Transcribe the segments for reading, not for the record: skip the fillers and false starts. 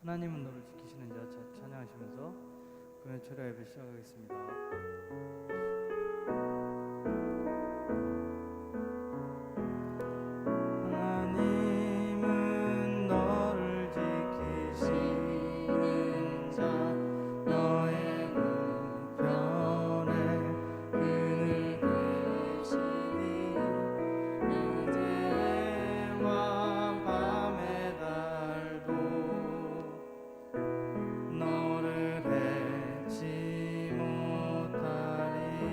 하나님은 너를 지키시는 자 찬양하시면서 금요 철야 예배 시작하겠습니다. 하나님은 너를 지키시는 자 너의 우편에 그늘 되시니 그대와 밤의 달도 너를 해치 못하리.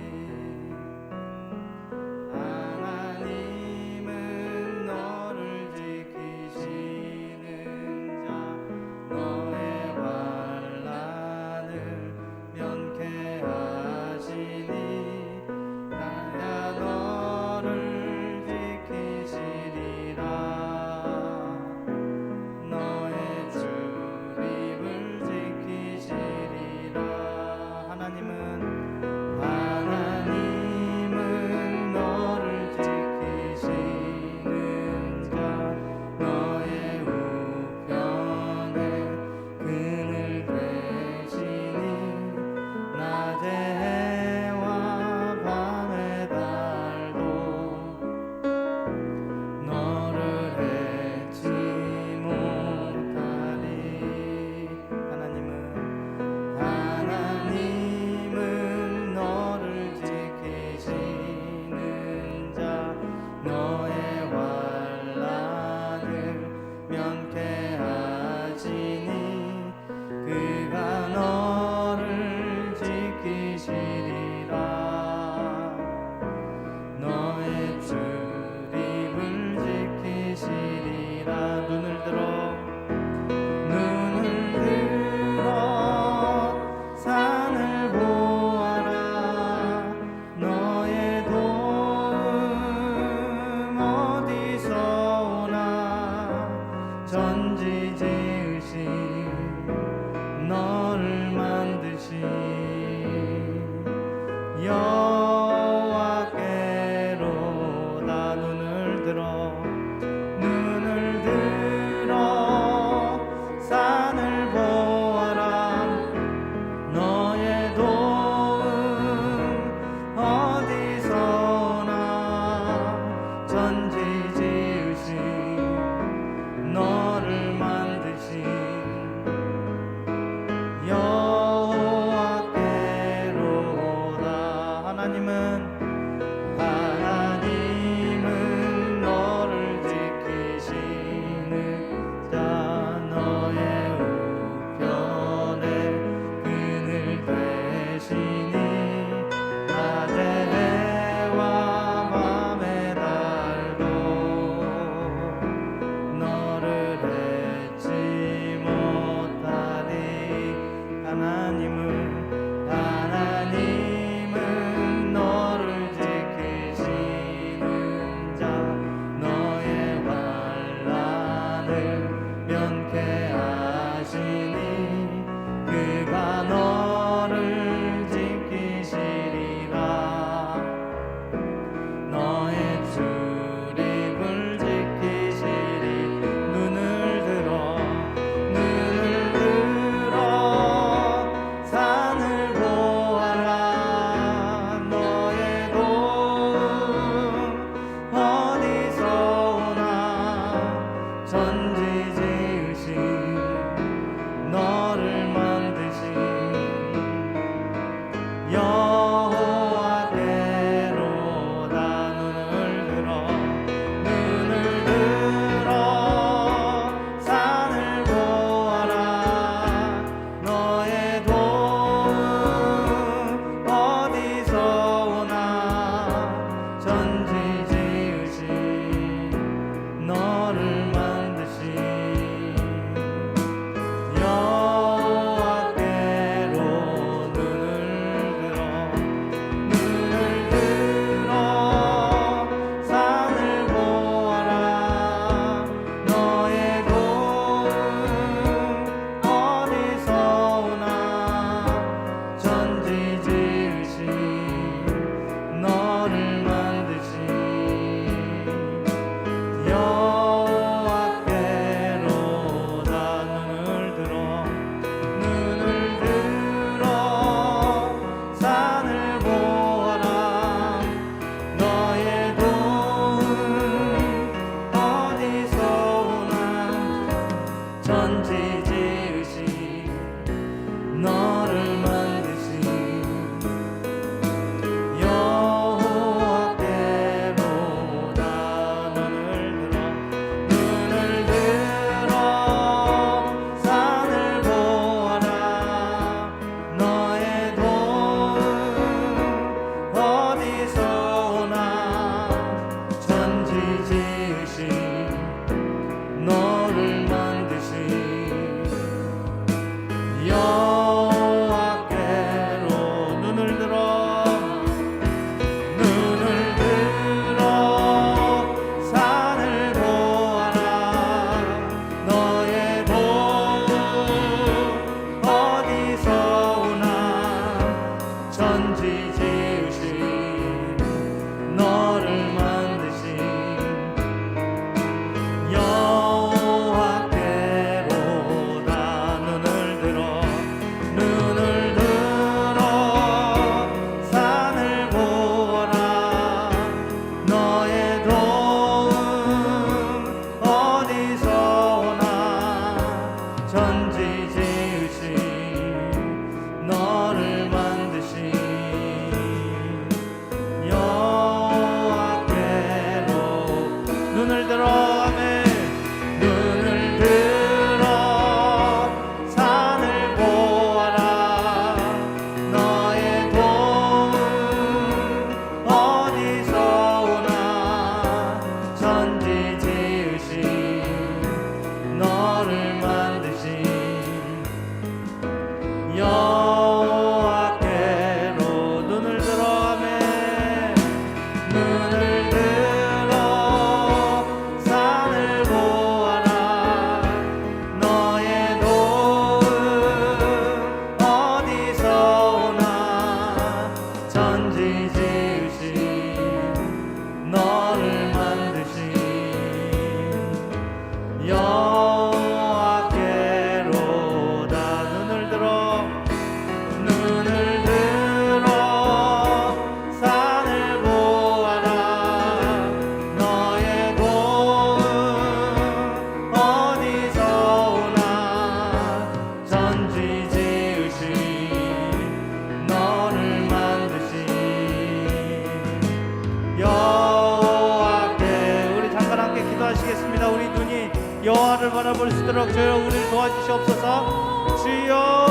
나를 바라볼 수 있도록 주여 우리를 도와주시옵소서. 주여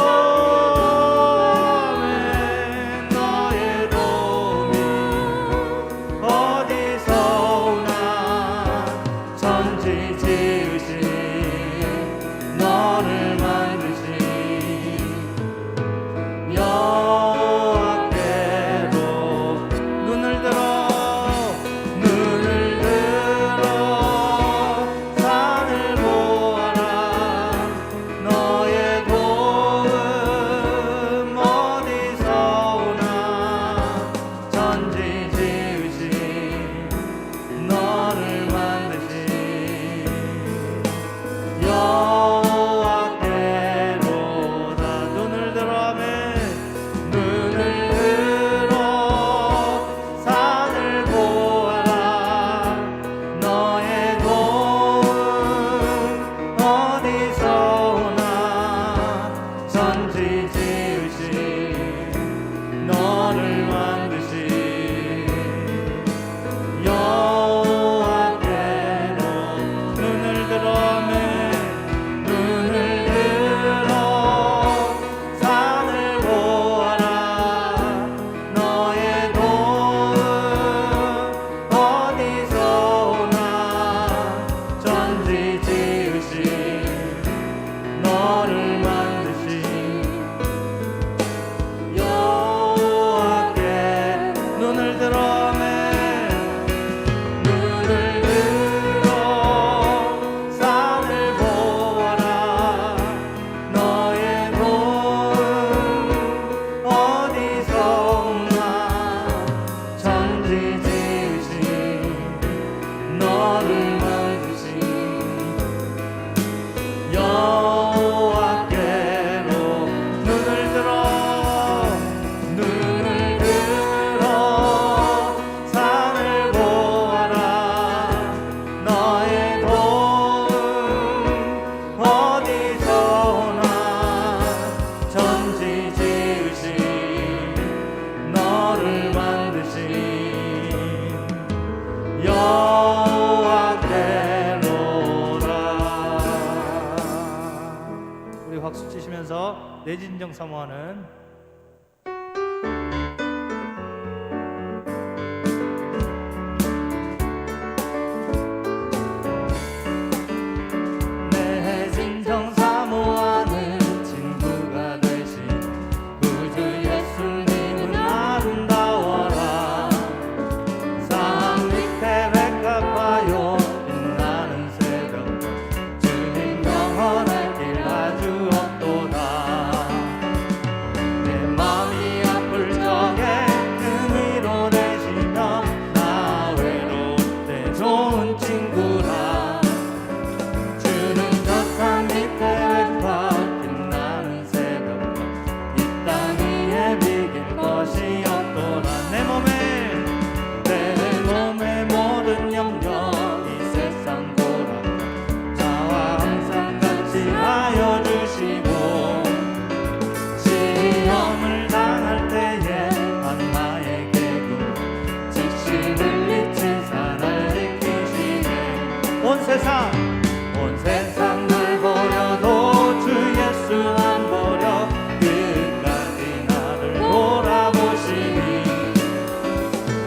박수 치시면서 내 진정 사모하는 내 진정 사모하는 친구가 되신 구주 예수님은 아름다워라. 산 밑에 백합화요 빛나는 새벽 주님 영원할 길 아주 온 세상을 버려도 주 예수 안 버려 끝까지 나를 돌아보시니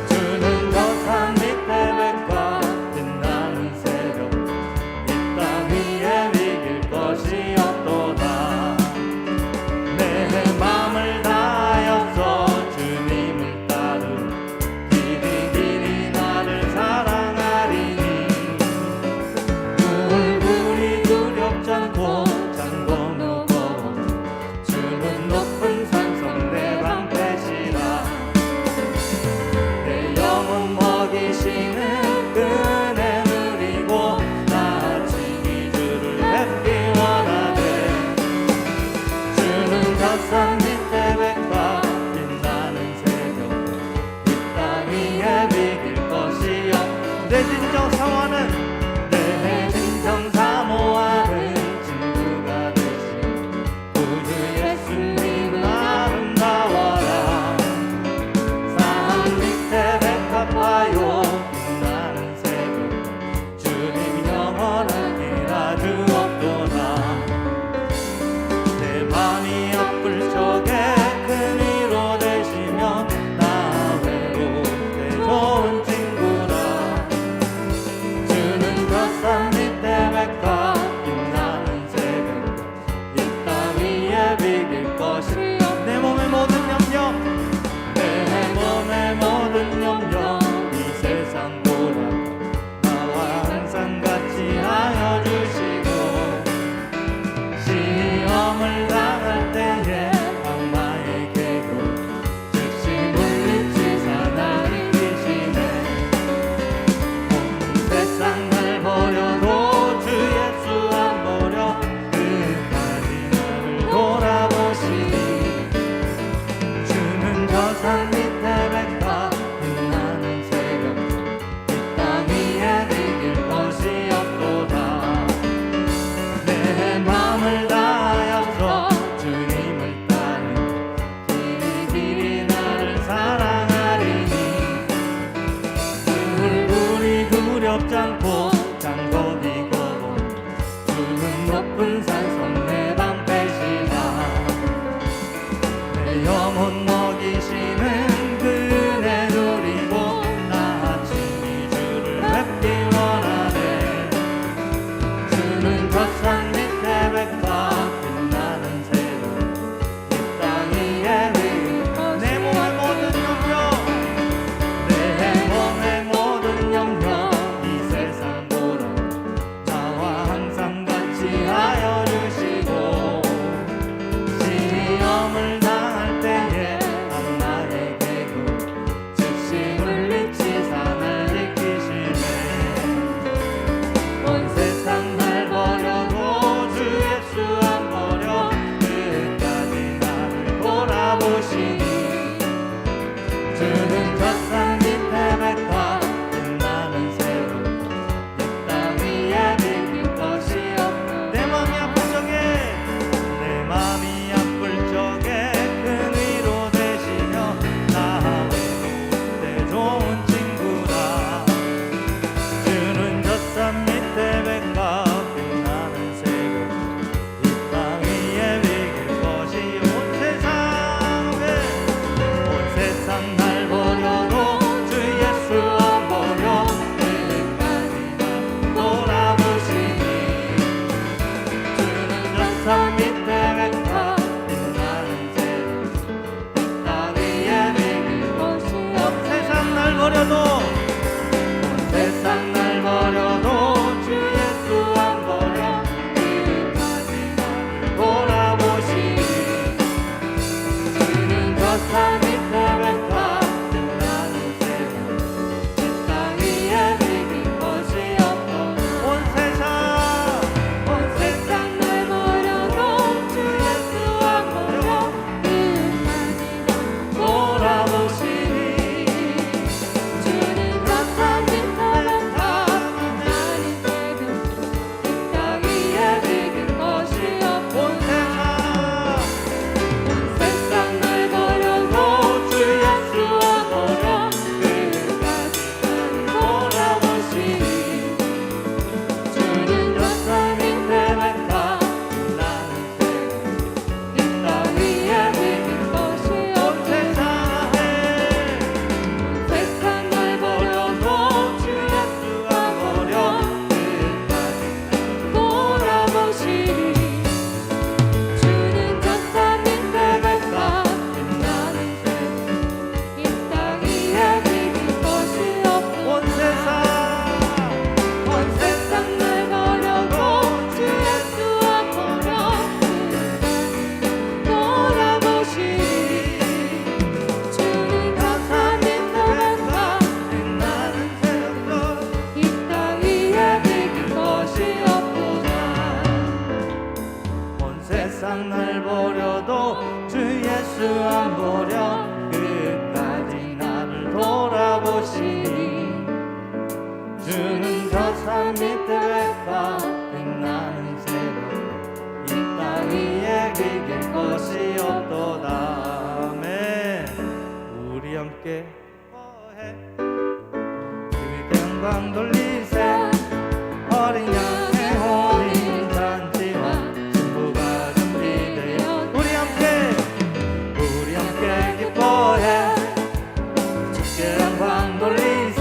주는 저 산 밑에 백화 빛나는 새벽 이 땅 위에 이길 것이 없도다. 내 맘을 다하여서 주님을 따르 길이 길이 나를 사랑하리니 주는 높은 산성 내 방패시라. 내 영혼 먹이시는 은혜 누리고 나아침이 주를 뵙기 원하네. 주는 저 산 밑에 백화 빛나는 새벽 이 땅 위에 비길 것이 없. 내 진정 사모하는 친구가 되신 구주 예수님은 아름다워라. 산 밑에 백합화요 빛나는 새벽 주님 영원한 길 아주 두렵지 않고 장거리 걸어 주는 높은 산성 내 방 빼시나 내 영혼 먹이시는 그 은혜 누리고 나 아침이 주를 뵙기 원하네 주는 저 산 밑에 백화 빛나는 새로 이 땅 위에 내 몸의 모든 염려 내 몸의 모든 염려 이 세상 보러 나와 항상 같이 하여 주시고 시험을 당할 때에 나에게도 즉시 물리치사 날 지키시네 온 세상 날 버려도 주 예수 안 버려 끝까지 나를 돌아보시니 주는 저 산 밑에 백화 빛나는 새로 이 땅 위에 비길 것이 없고 내 맘이 아플 적에 내 맘이 아플 적에 큰 위로 되시며 나와 내 좋은 친구라 주는 저 산 밑에 백화 빛나는 새로 이 땅 위에 비길 것이 온 세상 날 버려도 주 예수 안 버려 끝까지 나 돌아보시니 주는 저 산 밑에 백화 빛나는 새로 이 땅 위에 비길 것이 온 세상 날 버려도 온 세상 날 버려도 주 예수 안 버려 끝까지 나를 돌아보시니 주는 저 산 밑에 백화 빛나는 새로 이 땅 위에 비길 것이 없고 온 세상 날 버려도 주 예수 안 버려 끝까지 날 돌아보시니 주는 저 산 밑에 백화 빛나는 새로 이 땅 위에 비길 것이 없고 온 세상 날 버려도 주 예수 안 버려 끝까지 나를 돌아보시니 주는 저 산 밑에 백화 빛나는 새로 이 땅 위에 비길 것이 온 세상 날 버려도 주 예수 안 버려 끝까지 돌아보시니 주는 저 산 밑에 백화 빛나는 새로 이 땅 위에 비길 것이 없고 온 세상 날 버려도 주 예수 안 버려 끝까지 돌아보시니 주는 저 산 밑에 백화 빛나는 새로 이 땅 위에 비길 것이 없구나 온 세상 날 버려도 주 예수 안 버려 끝까지 나를 돌아보시니 주는 저 산 밑에 백화 빛나는 새로 이 땅 위에 비길 것이 없도다 아멘 우리 함께 해 주께 영광 돌리세 어린 양의 혼인 잔치와 신부가 준비되어 우리 함께 기뻐해 주께 영광 돌리세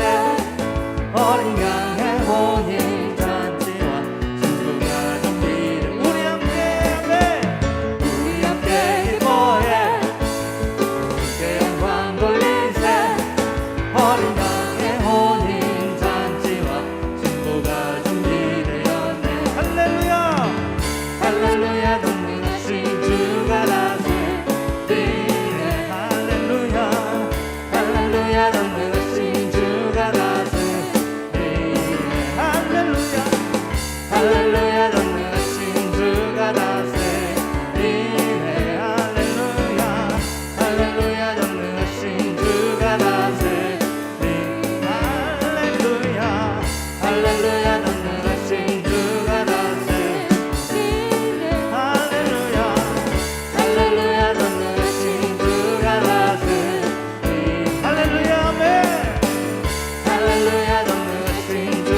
어린 양의 혼인 잔치와 신부가 준비되어 우리 함께 기뻐해 주께 영광 돌리세 어린 양의 혼인 잔치와 신부가 준비되었네 할렐루야 할렐루야 동행하신 주가 다스리네 할렐루야 할렐루야 동행하신 주가 다스리네 할렐루야 할렐루야 동행하신 주가 다스리네 할렐루야 할렐루야 동행하신 주가 다스리네 할렐루야 할렐루야 동행하신 주가 다스리네 할렐루야 할렐루야 동행하신 주가 다스리네 할렐루야 아멘 할렐루야 동행하신 주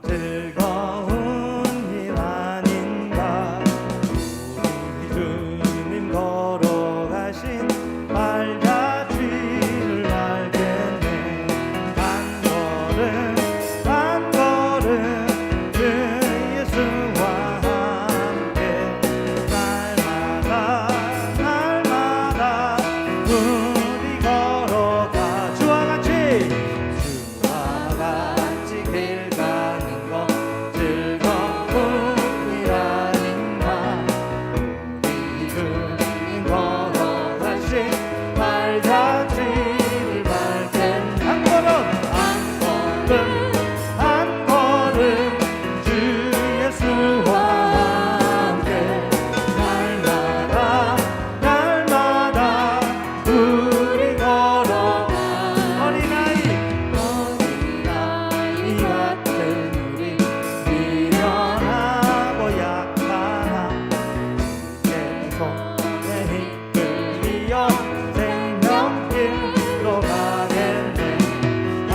즐거운 일 아닌가. 우리 주님 걸어가신 발자취를 알겠네. 한 걸음 한 걸음 주 예수와 함께 날마다 날마다 우리 걸어가. 주와 같이 길 가는 것 즐거운 일 아닌가. 우리 주님 걸어가신 발자취를 밟겠네. 한 걸음 한 걸음 주 예수와 함께 날마다 날마다 우리 걸어가. 어린아이 같은 우리 미련하고 약하나 내 손에 이끌리어 생명길로 가겠네. 한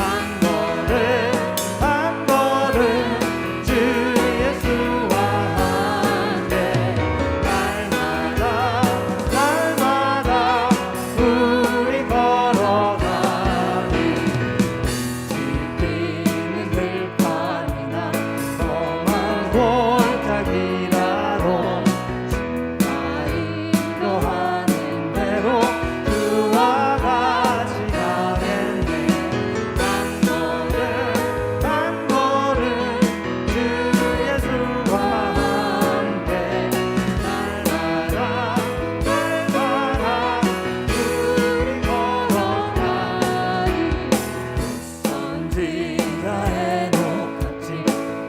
걸음 주 예수와 함께 날마다 날마다 우리 걸어가리. 지키는 들판이나 험한 골짜기라도 나이로 하는 대로 주와 같이 가겠네. 한 걸음 주 예수와 함께 날마다 날마다 우리 걸어가리. 선지자의 녹같이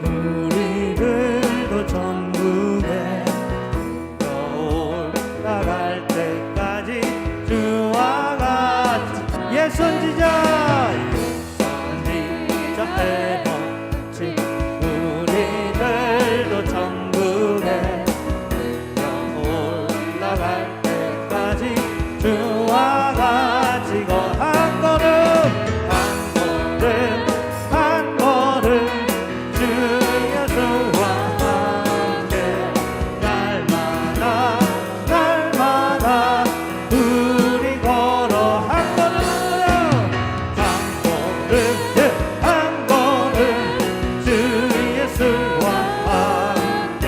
우리들도 천국에 올라갈 때까지 주와 같이. 선지자의 녹같이 우리들도 천국에 올라갈 때까지 주와 같이 한 걸음 한 걸음 주 예수와 함께 날마다 날마다 우리 걸어. 한 걸음 한 걸음 주 예수와 함께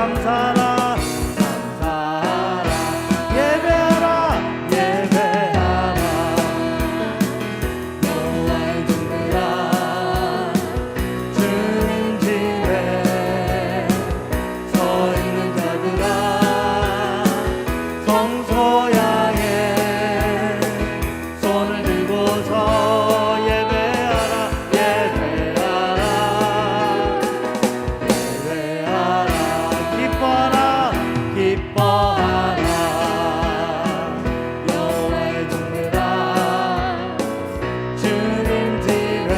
감사하라 감사하라 예배하라 예배하라 여호와의 종들아 주님 집에 서 있는 자들아 성소야에 손을 들고서 예배하라 예배하라 예배하라 기뻐하라 기뻐하라 여호와의 종들아 주님 집에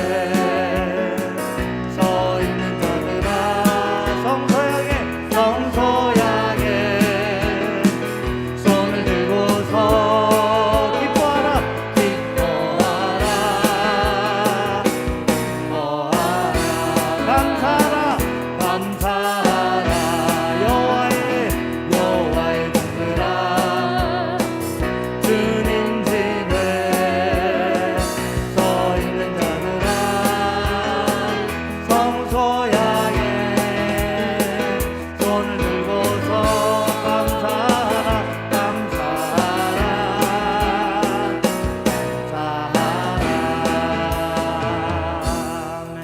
서 있는 자들아 성소야에 성소야에 손을 들고서 기뻐하라 기뻐하라 기뻐하라 감사하라 감사하라 여호와의 종들아 주님 집에 서 있는 자들아 성소야에 손을 들고서 감사하라 감사하라 감사하라 아멘.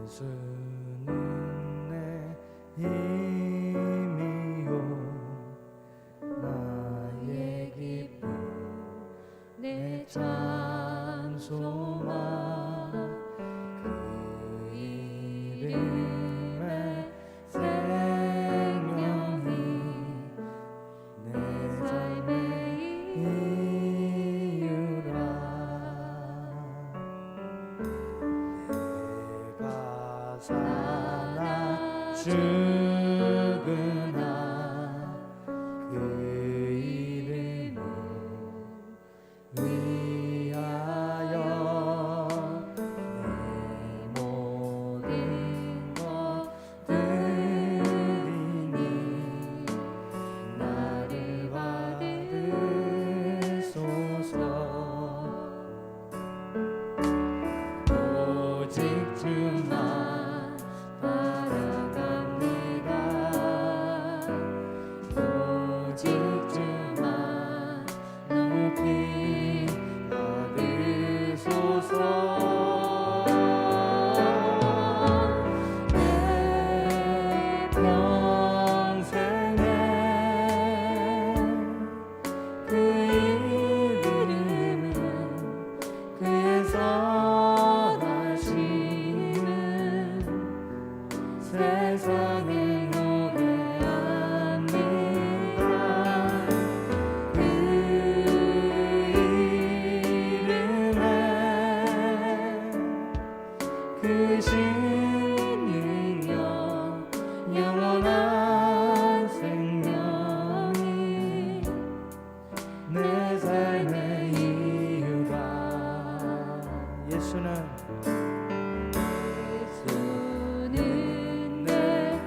예수는 내 힘이요 나의 기쁨 내 찬송아 그 이름의 생명이 내 삶의 이유라 내가 사나 죽으나 그 이름을 위하여 내 모든 것 드리니 나를 받으소서 오직 주만 바라갑니다 오직 주만 높이 받으소서 내 평생에 그 이름은 그의 선하심은 세상에 노래합니다 그 이름에 그 신능력 영원한 생명이 내 삶의 이유가 예수는 내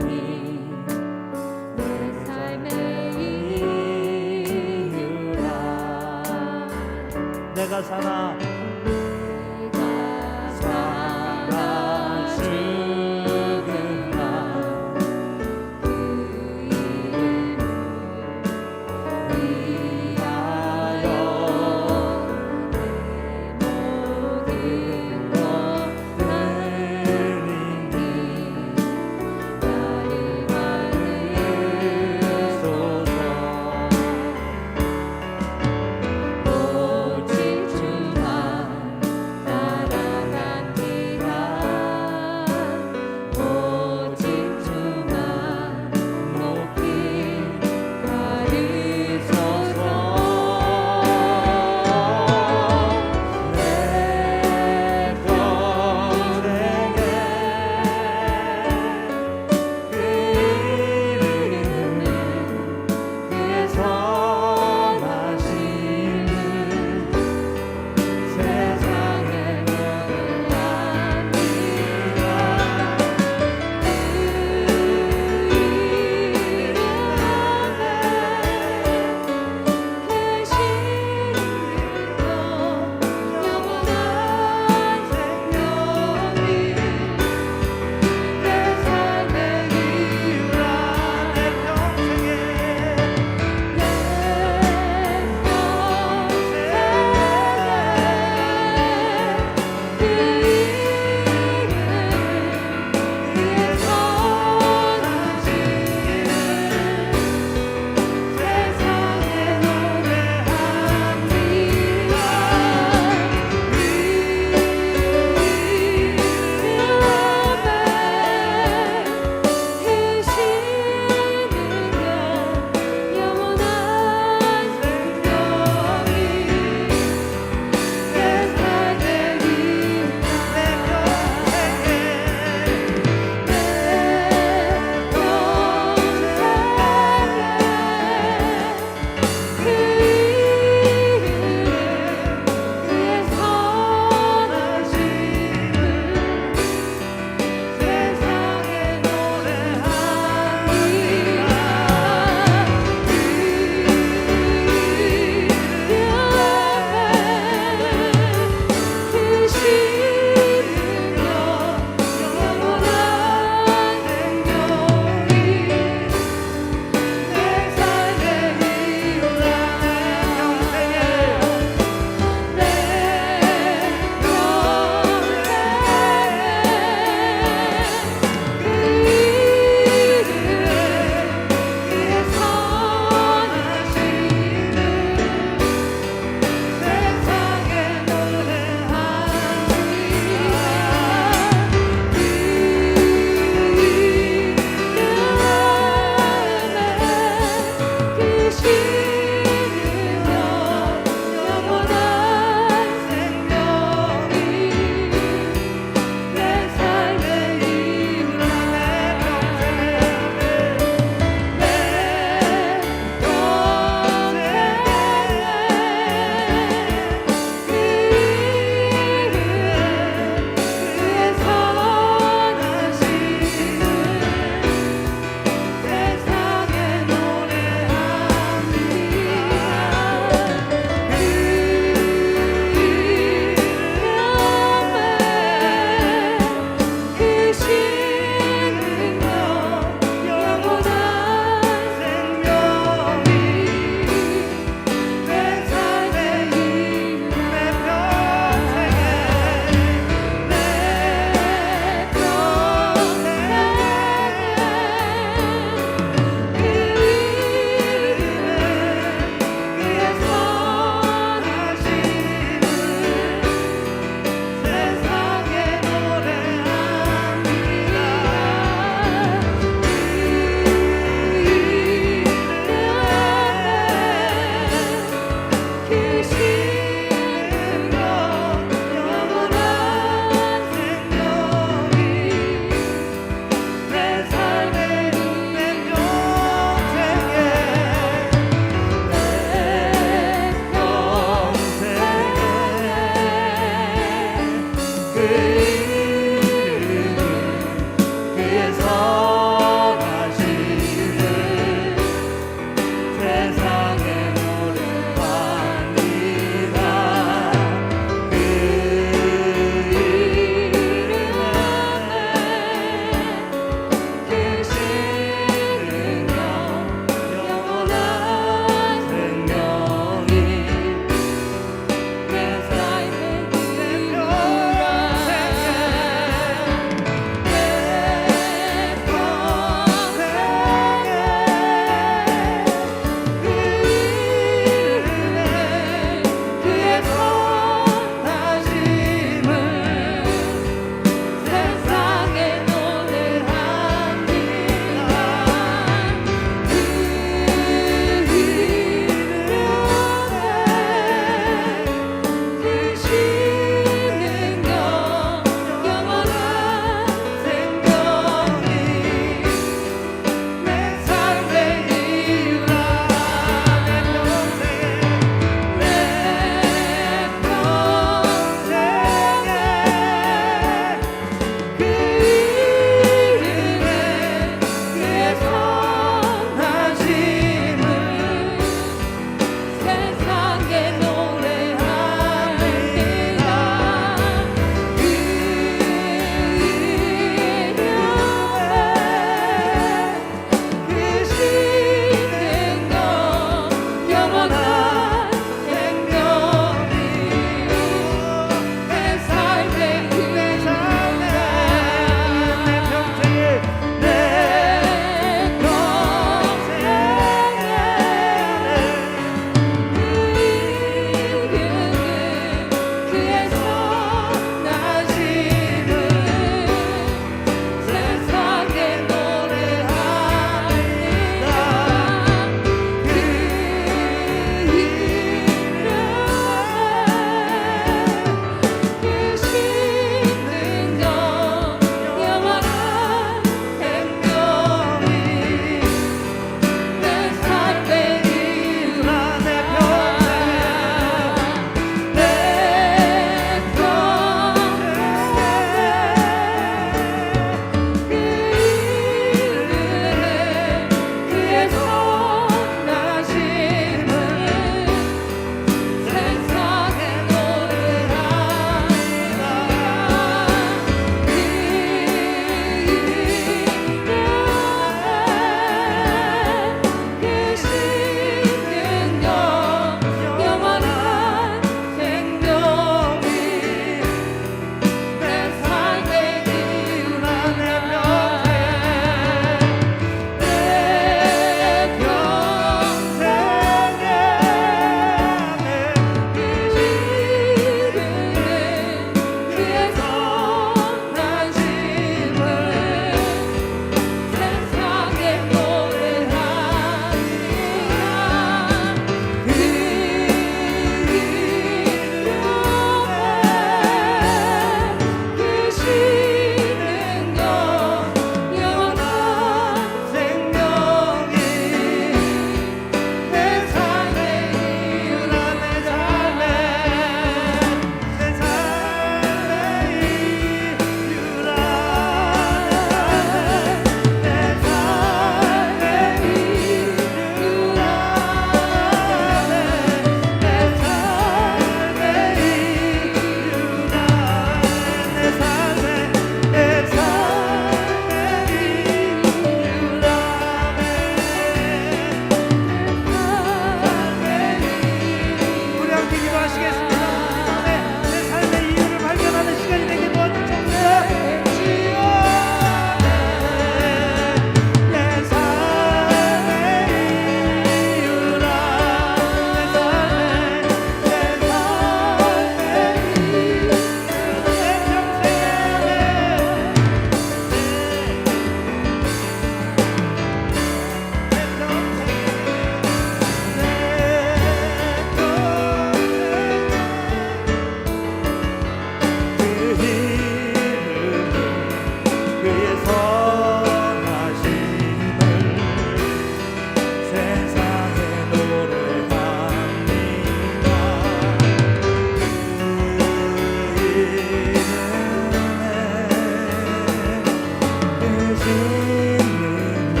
믿는요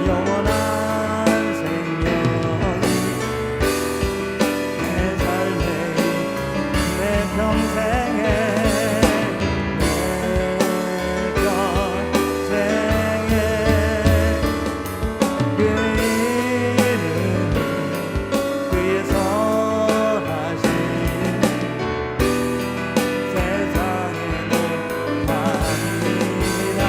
영원한 생명이 내 삶에 내 평생에 내 평생에 그 이름은 그의 선하신 세상에 높합니다.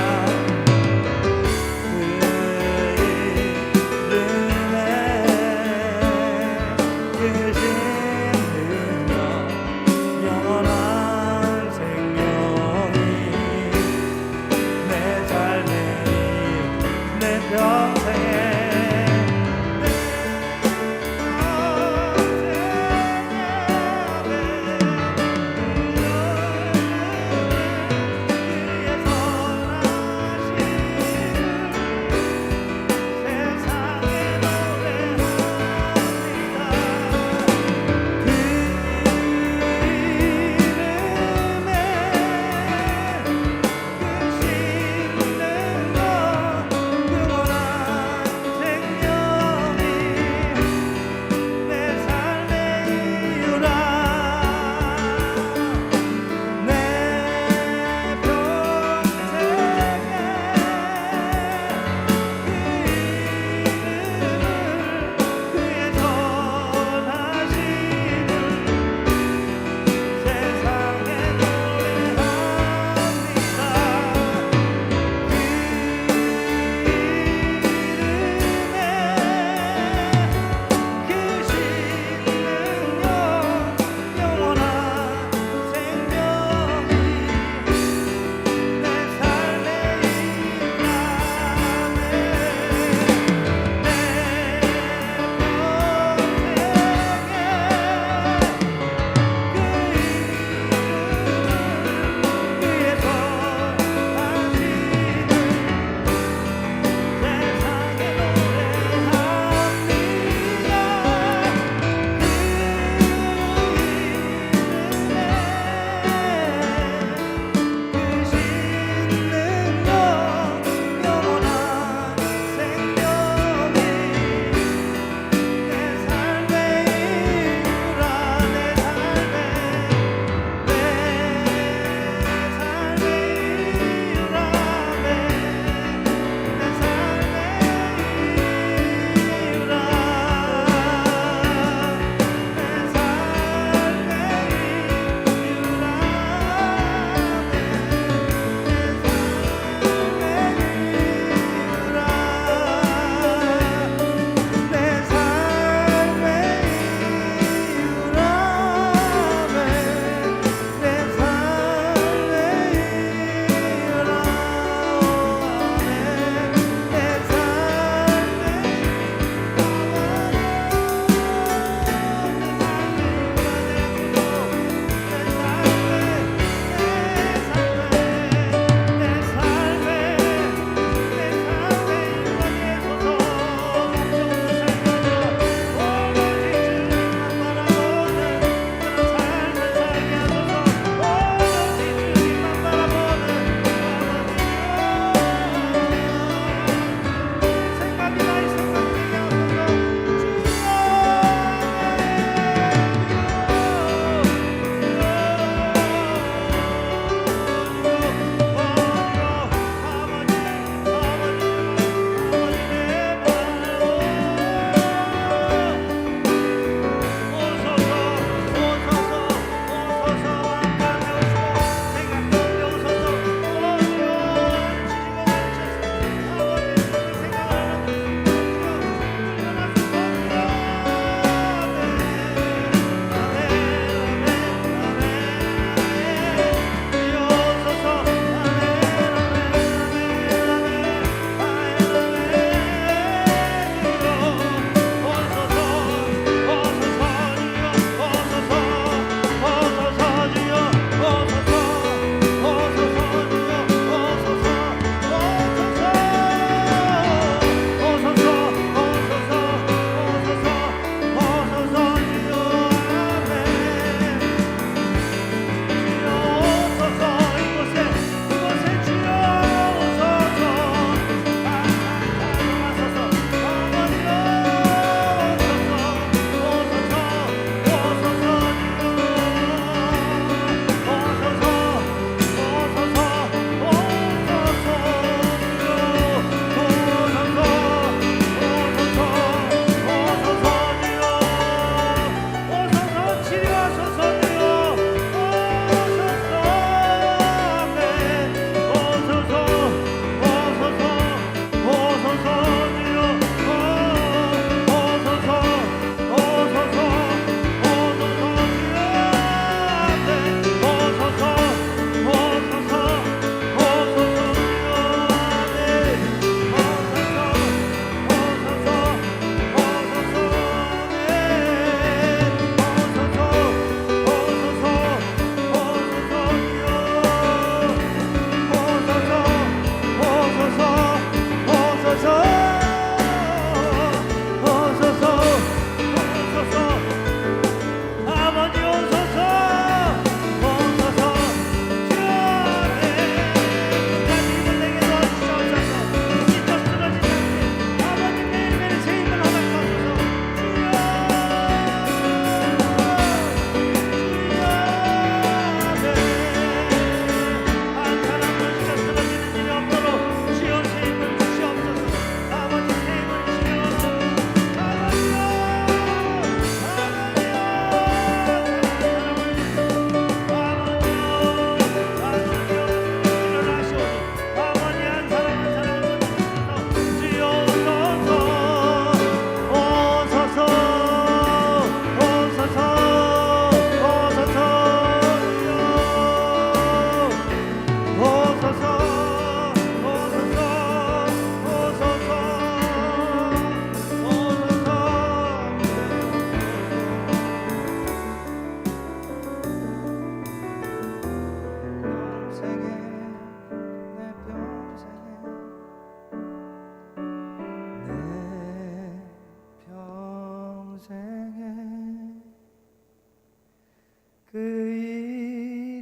그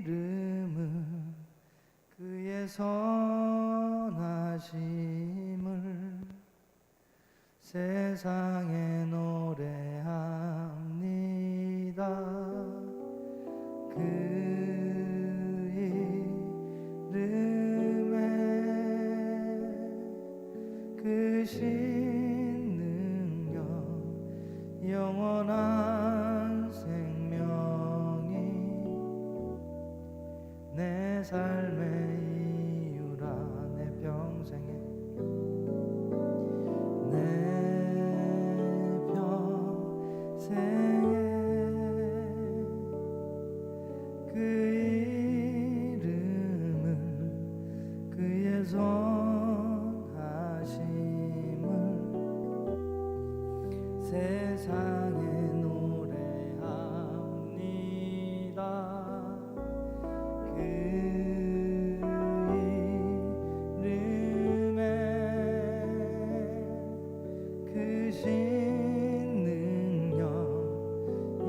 이름은 그의 선하심을 세상에 노래합니다. 그 이름에 그 신능력 영원한 생명이 내 삶의 이유라. 내 평생에 내 평생에 그 이름을 그의 선하심을 세상에 노래합니다. 그 이름에 그 신능력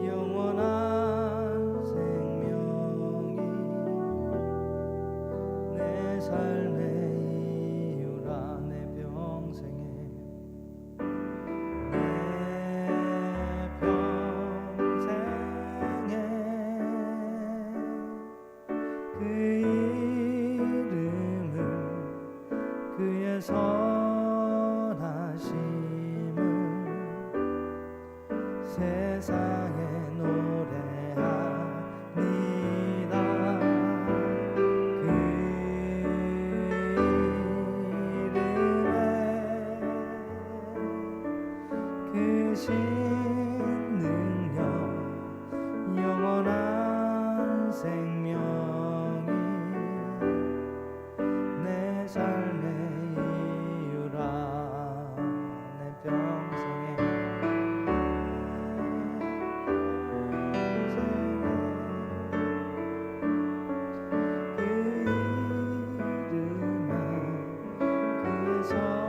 영원한 생명이 내 삶의 이유라. 내 평생에 내 평생에 그 이름을 그의 선하심을 세상에 노래합니다. 그 이름에 그 신능력 영원한 생명이 내 삶의 이유라. 내 평생에 그 이름에 그의 선하심을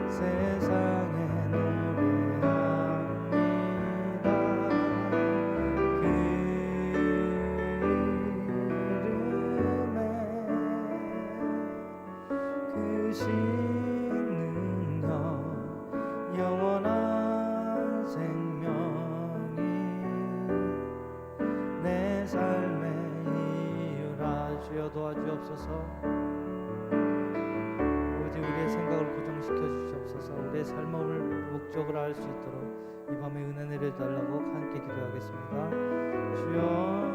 세상에 노래합니다. 그 이름에 그 신능력 영원한 생명이 내 삶의 이유라. 주여 도와주옵소서. 오직 우리의 생각을 고정시켜 주시옵소서. 우리의 삶을 목적으로 알 수 있도록 이 밤에 은혜 내려달라고 함께 기도하겠습니다. 주여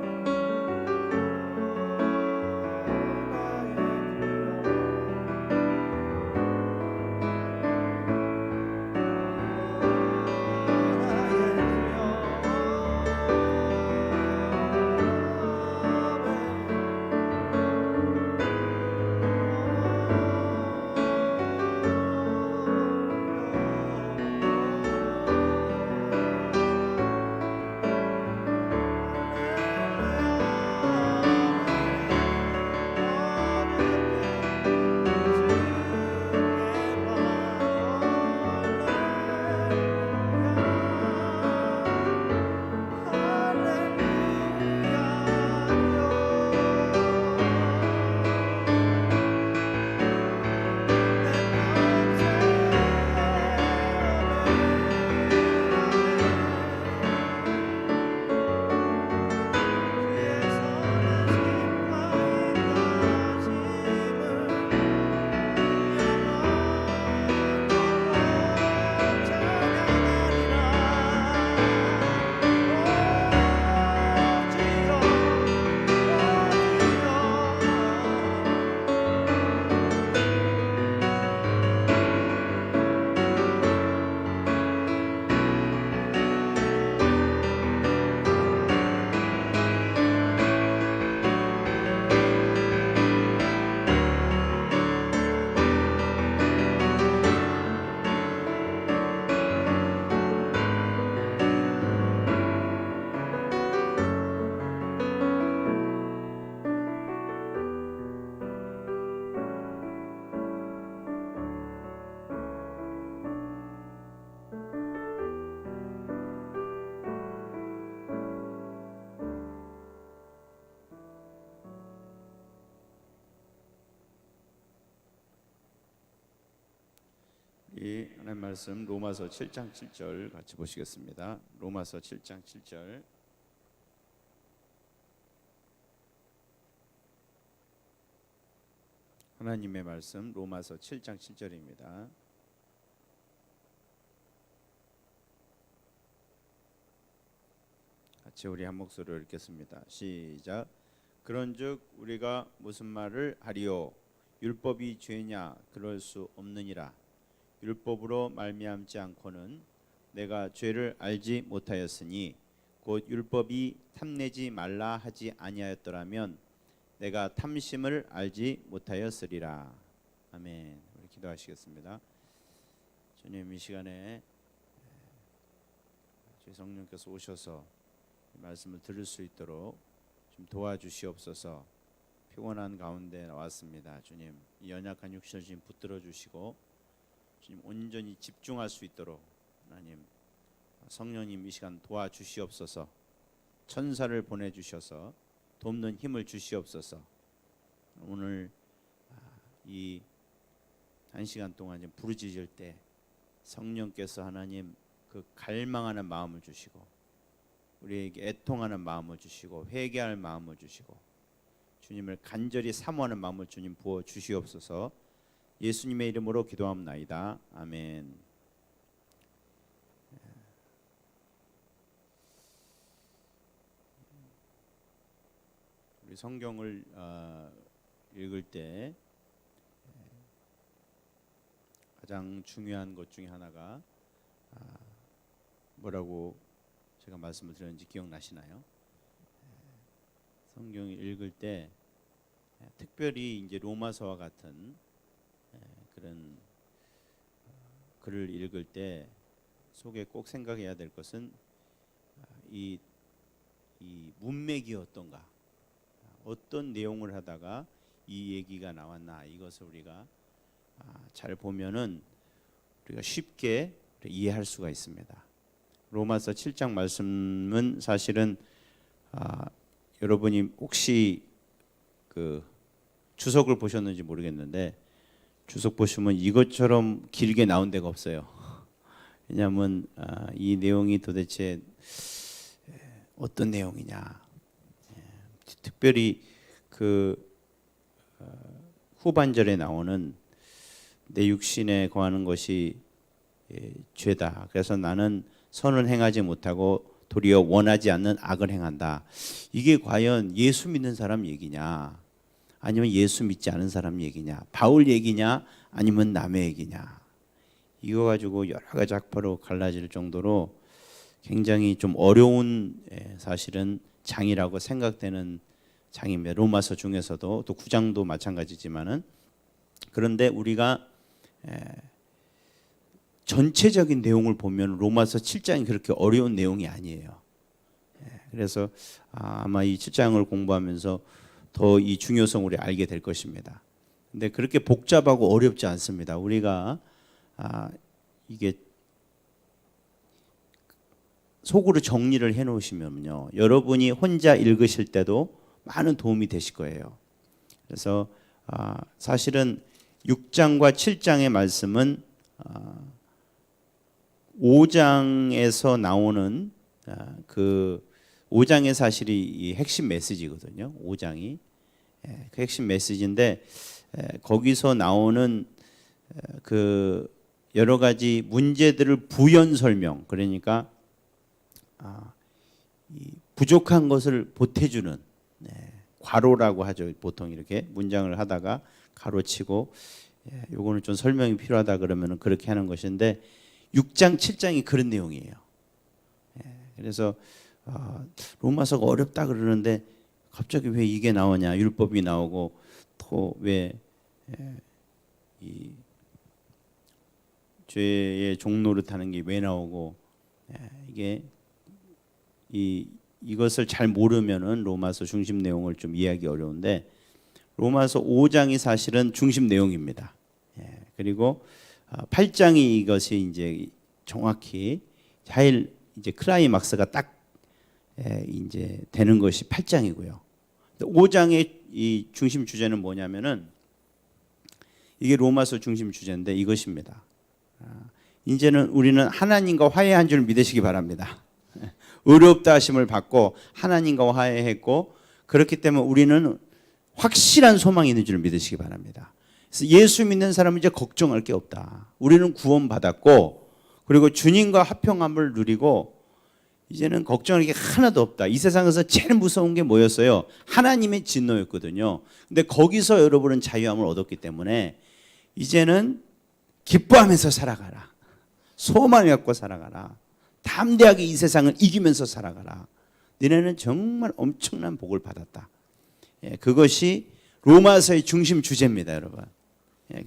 우리 하나님 말씀 로마서 7장 7절 같이 보시겠습니다. 로마서 7장 7절. 하나님의 말씀 로마서 7장 7절입니다. 같이 우리 한 목소리로 읽겠습니다. 시작. 그런즉 우리가 무슨 말을 하리요? 율법이 죄냐? 그럴 수 없느니라. 율법으로 말미암지 않고는 내가 죄를 알지 못하였으니 곧 율법이 탐내지 말라 하지 아니하였더라면 내가 탐심을 알지 못하였으리라. 아멘. 우리 기도하시겠습니다. 주님, 이 시간에 주의 성령께서 오셔서 말씀을 들을 수 있도록 좀 도와주시옵소서. 피곤한 가운데 나왔습니다. 주님, 이 연약한 육신을 지금 붙들어 주시고 주님 온전히 집중할 수 있도록 하나님 성령님 이 시간 도와주시옵소서. 천사를 보내주셔서 돕는 힘을 주시옵소서. 오늘 이 한 시간 동안 좀 부르짖을 때 성령께서 하나님 그 갈망하는 마음을 주시고 우리에게 애통하는 마음을 주시고 회개할 마음을 주시고 주님을 간절히 사모하는 마음을 주님 부어 주시옵소서. 예수님의 이름으로 기도합나이다. 아멘. 우리 성경을 읽을 때 가장 중요한 것 중에 하나가 뭐라고 제가 말씀을 드렸는지 기억나시나요? 성경을 읽을 때 특별히 이제 로마서와 같은 그런 글을 읽을 때 속에 꼭 생각해야 될 것은 이 문맥이 어떤가, 어떤 내용을 하다가 이 얘기가 나왔나, 이것을 우리가 잘 보면은 우리가 쉽게 이해할 수가 있습니다. 로마서 7장 말씀은 사실은 여러분이 혹시 그 주석을 보셨는지 모르겠는데 주석 보시면 이것처럼 길게 나온 데가 없어요. 왜냐하면 이 내용이 도대체 어떤 내용이냐, 특별히 그 후반절에 나오는 내 육신에 거하는 것이 죄다. 그래서 나는 선을 행하지 못하고 도리어 원하지 않는 악을 행한다. 이게 과연 예수 믿는 사람 얘기냐, 아니면 예수 믿지 않은 사람 얘기냐, 바울 얘기냐, 아니면 남의 얘기냐, 이거 가지고 여러 가지 학파로 갈라질 정도로 굉장히 좀 어려운 사실은 장이라고 생각되는 장입니다. 로마서 중에서도 또 9장도 마찬가지지만은, 그런데 우리가 전체적인 내용을 보면 로마서 7장이 그렇게 어려운 내용이 아니에요. 그래서 아마 이 7장을 공부하면서 더 이 중요성을 우리 알게 될 것입니다. 근데 그렇게 복잡하고 어렵지 않습니다. 우리가 이게 속으로 정리를 해 놓으시면요, 여러분이 혼자 읽으실 때도 많은 도움이 되실 거예요. 그래서 사실은 6장과 7장의 말씀은 5장에서 나오는 그 5장의 사실이 이 핵심 메시지거든요. 5장이 그 핵심 메시지인데 거기서 나오는 그 여러 가지 문제들을 부연 설명, 그러니까 이 부족한 것을 보태주는, 괄호라고 하죠. 보통 이렇게 문장을 하다가 가로치고 요거는 좀 설명이 필요하다 그러면은 그렇게 하는 것인데 6장 7장이 그런 내용이에요. 그래서 로마서가 어렵다 그러는데 갑자기 왜 이게 나오냐, 율법이 나오고 또 왜 이 죄의 종노릇하는 게 왜 나오고, 이게 이것을 잘 모르면은 로마서 중심 내용을 좀 이해하기 어려운데 로마서 5장이 사실은 중심 내용입니다. 그리고 8장이 이것이 이제 정확히 잘 이제 클라이막스가 딱 이제 되는 것이 8장이고요. 5장의 이 중심 주제는 뭐냐면은 이게 로마서 중심 주제인데 이것입니다. 이제는 우리는 하나님과 화해한 줄 믿으시기 바랍니다. 의롭다 하심을 받고 하나님과 화해했고, 그렇기 때문에 우리는 확실한 소망이 있는 줄 믿으시기 바랍니다. 그래서 예수 믿는 사람은 이제 걱정할 게 없다. 우리는 구원받았고, 그리고 주님과 화평함을 누리고, 이제는 걱정할 게 하나도 없다. 이 세상에서 제일 무서운 게 뭐였어요? 하나님의 진노였거든요. 근데 거기서 여러분은 자유함을 얻었기 때문에 이제는 기뻐하면서 살아가라. 소망을 갖고 살아가라. 담대하게 이 세상을 이기면서 살아가라. 너네는 정말 엄청난 복을 받았다. 그것이 로마서의 중심 주제입니다, 여러분.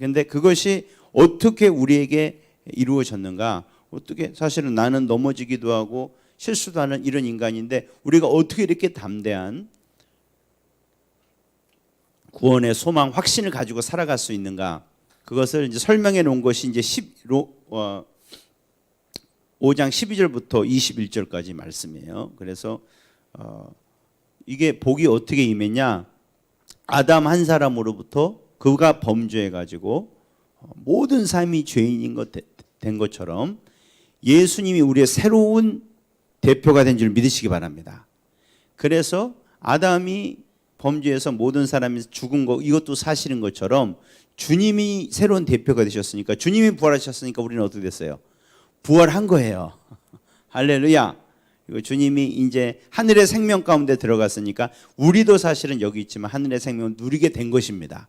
근데 그것이 어떻게 우리에게 이루어졌는가? 어떻게, 사실은 나는 넘어지기도 하고 실수도 하는 이런 인간인데 우리가 어떻게 이렇게 담대한 구원의 소망, 확신을 가지고 살아갈 수 있는가? 그것을 이제 설명해 놓은 것이 이제 5장 12절부터 21절까지 말씀이에요. 그래서 이게 복이 어떻게 임했냐? 아담 한 사람으로부터 그가 범죄해 가지고 모든 삶이 죄인인 것 된 것처럼 예수님이 우리의 새로운 대표가 된 줄 믿으시기 바랍니다. 그래서 아담이 범죄해서 모든 사람이 죽은 거, 이것도 사실인 것처럼 주님이 새로운 대표가 되셨으니까, 주님이 부활하셨으니까 우리는 어떻게 됐어요? 부활한 거예요. 할렐루야. 그리고 주님이 이제 하늘의 생명 가운데 들어갔으니까 우리도 사실은 여기 있지만 하늘의 생명을 누리게 된 것입니다.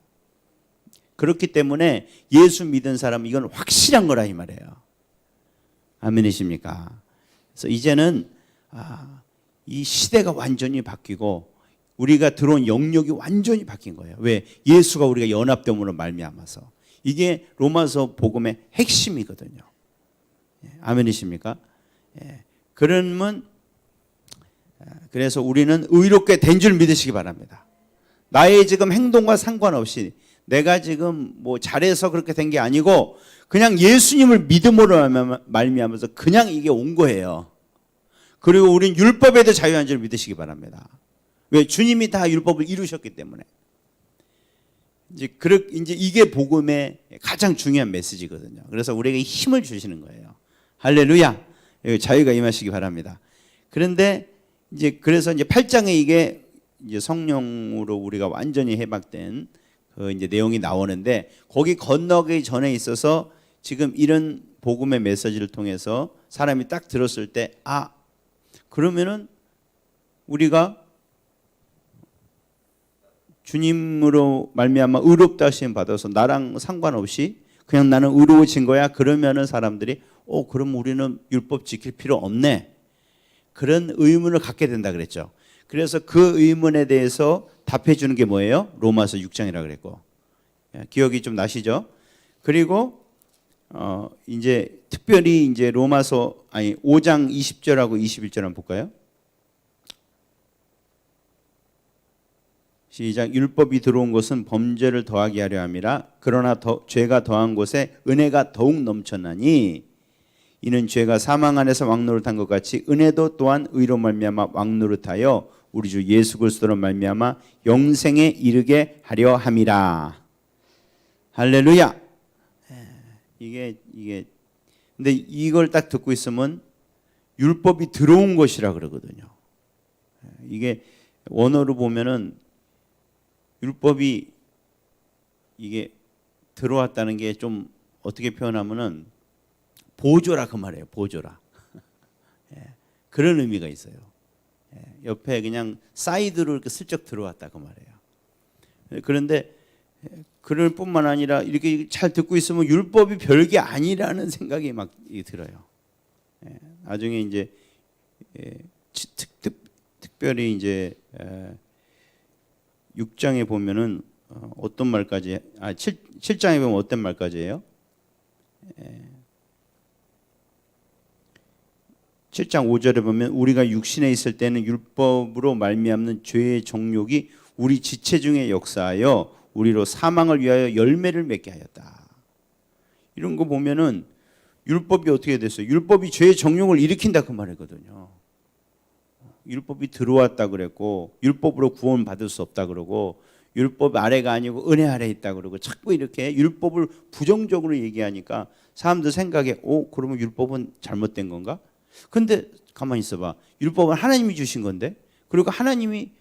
그렇기 때문에 예수 믿은 사람은 이건 확실한 거라 이 말이에요. 아멘이십니까? 그래서 이제는 이 시대가 완전히 바뀌고 우리가 들어온 영역이 완전히 바뀐 거예요. 왜? 예수가 우리가 연합됨으로 말미암아서. 이게 로마서 복음의 핵심이거든요. 아멘이십니까? 그러면 그래서 우리는 의롭게 된 줄 믿으시기 바랍니다. 나의 지금 행동과 상관없이 내가 지금 뭐 잘해서 그렇게 된 게 아니고 그냥 예수님을 믿음으로 말미암아서 그냥 이게 온 거예요. 그리고 우린 율법에 대해 자유한 줄 믿으시기 바랍니다. 왜? 주님이 다 율법을 이루셨기 때문에. 이제 이게 복음의 가장 중요한 메시지거든요. 그래서 우리에게 힘을 주시는 거예요. 할렐루야. 자유가 임하시기 바랍니다. 그런데 그래서 이제 8장에 이게 이제 성령으로 우리가 완전히 해박된 그 이제 내용이 나오는데, 거기 건너기 전에 있어서 지금 이런 복음의 메시지를 통해서 사람이 딱 들었을 때, 그러면은 우리가 주님으로 말미암아 의롭다 하심 받아서 나랑 상관없이 그냥 나는 의로워진 거야. 그러면은 사람들이 그럼 우리는 율법 지킬 필요 없네. 그런 의문을 갖게 된다 그랬죠. 그래서 그 의문에 대해서 답해 주는 게 뭐예요? 로마서 6장이라 그랬고. 기억이 좀 나시죠? 그리고 이제 특별히 이제 로마서 5장 20절하고 21절 한번 볼까요? 시작. 율법이 들어온 것은 범죄를 더하게 하려 함이라. 그러나 죄가 더한 곳에 은혜가 더욱 넘쳤나니 이는 죄가 사망 안에서 왕노릇한 것 같이 은혜도 또한 의로 말미암아 왕노릇하여 우리 주 예수 그리스도로 말미암아 영생에 이르게 하려 함이라. 할렐루야. 이게 근데 이걸 딱 듣고 있으면 율법이 들어온 것이라 그러거든요. 이게 원어로 보면은 율법이 이게 들어왔다는 게 좀 어떻게 표현하면은 보조라 그 말이에요. 보조라. 그런 의미가 있어요. 옆에 그냥 사이드로 이렇게 슬쩍 들어왔다 그 말이에요. 그런데 그럴 뿐만 아니라 이렇게 잘 듣고 있으면 율법이 별게 아니라는 생각이 막 들어요. 나중에 이제 특별히 이제 6장에 보면은 어떤 말까지 7장에 보면 어떤 말까지예요? 7장 5절에 보면 우리가 육신에 있을 때는 율법으로 말미암는 죄의 정욕이 우리 지체 중에 역사하여 우리로 사망을 위하여 열매를 맺게 하였다. 이런 거 보면은 율법이 어떻게 됐어요? 율법이 죄의 정욕을 일으킨다 그 말이거든요. 율법이 들어왔다 그랬고 율법으로 구원 받을 수 없다 그러고 율법 아래가 아니고 은혜 아래에 있다 그러고 자꾸 이렇게 율법을 부정적으로 얘기하니까 사람들 생각에 그러면 율법은 잘못된 건가? 근데 가만히 있어봐. 율법은 하나님이 주신 건데, 그리고 하나님이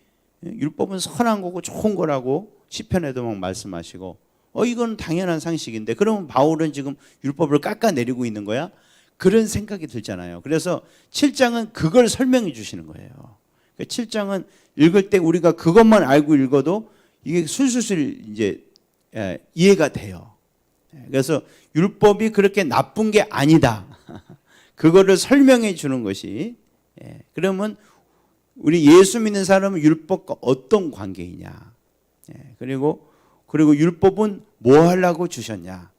율법은 선한 거고 좋은 거라고 시편에도 막 말씀하시고 이건 당연한 상식인데 그러면 바울은 지금 율법을 깎아내리고 있는 거야? 그런 생각이 들잖아요. 그래서 7장은 그걸 설명해 주시는 거예요. 7장은 읽을 때 우리가 그것만 알고 읽어도 이게 술술술 이제 이해가 돼요. 그래서 율법이 그렇게 나쁜 게 아니다. 그거를 설명해 주는 것이, 그러면 우리 예수 믿는 사람은 율법과 어떤 관계이냐, 그리고 율법은 뭐 하려고 주셨냐,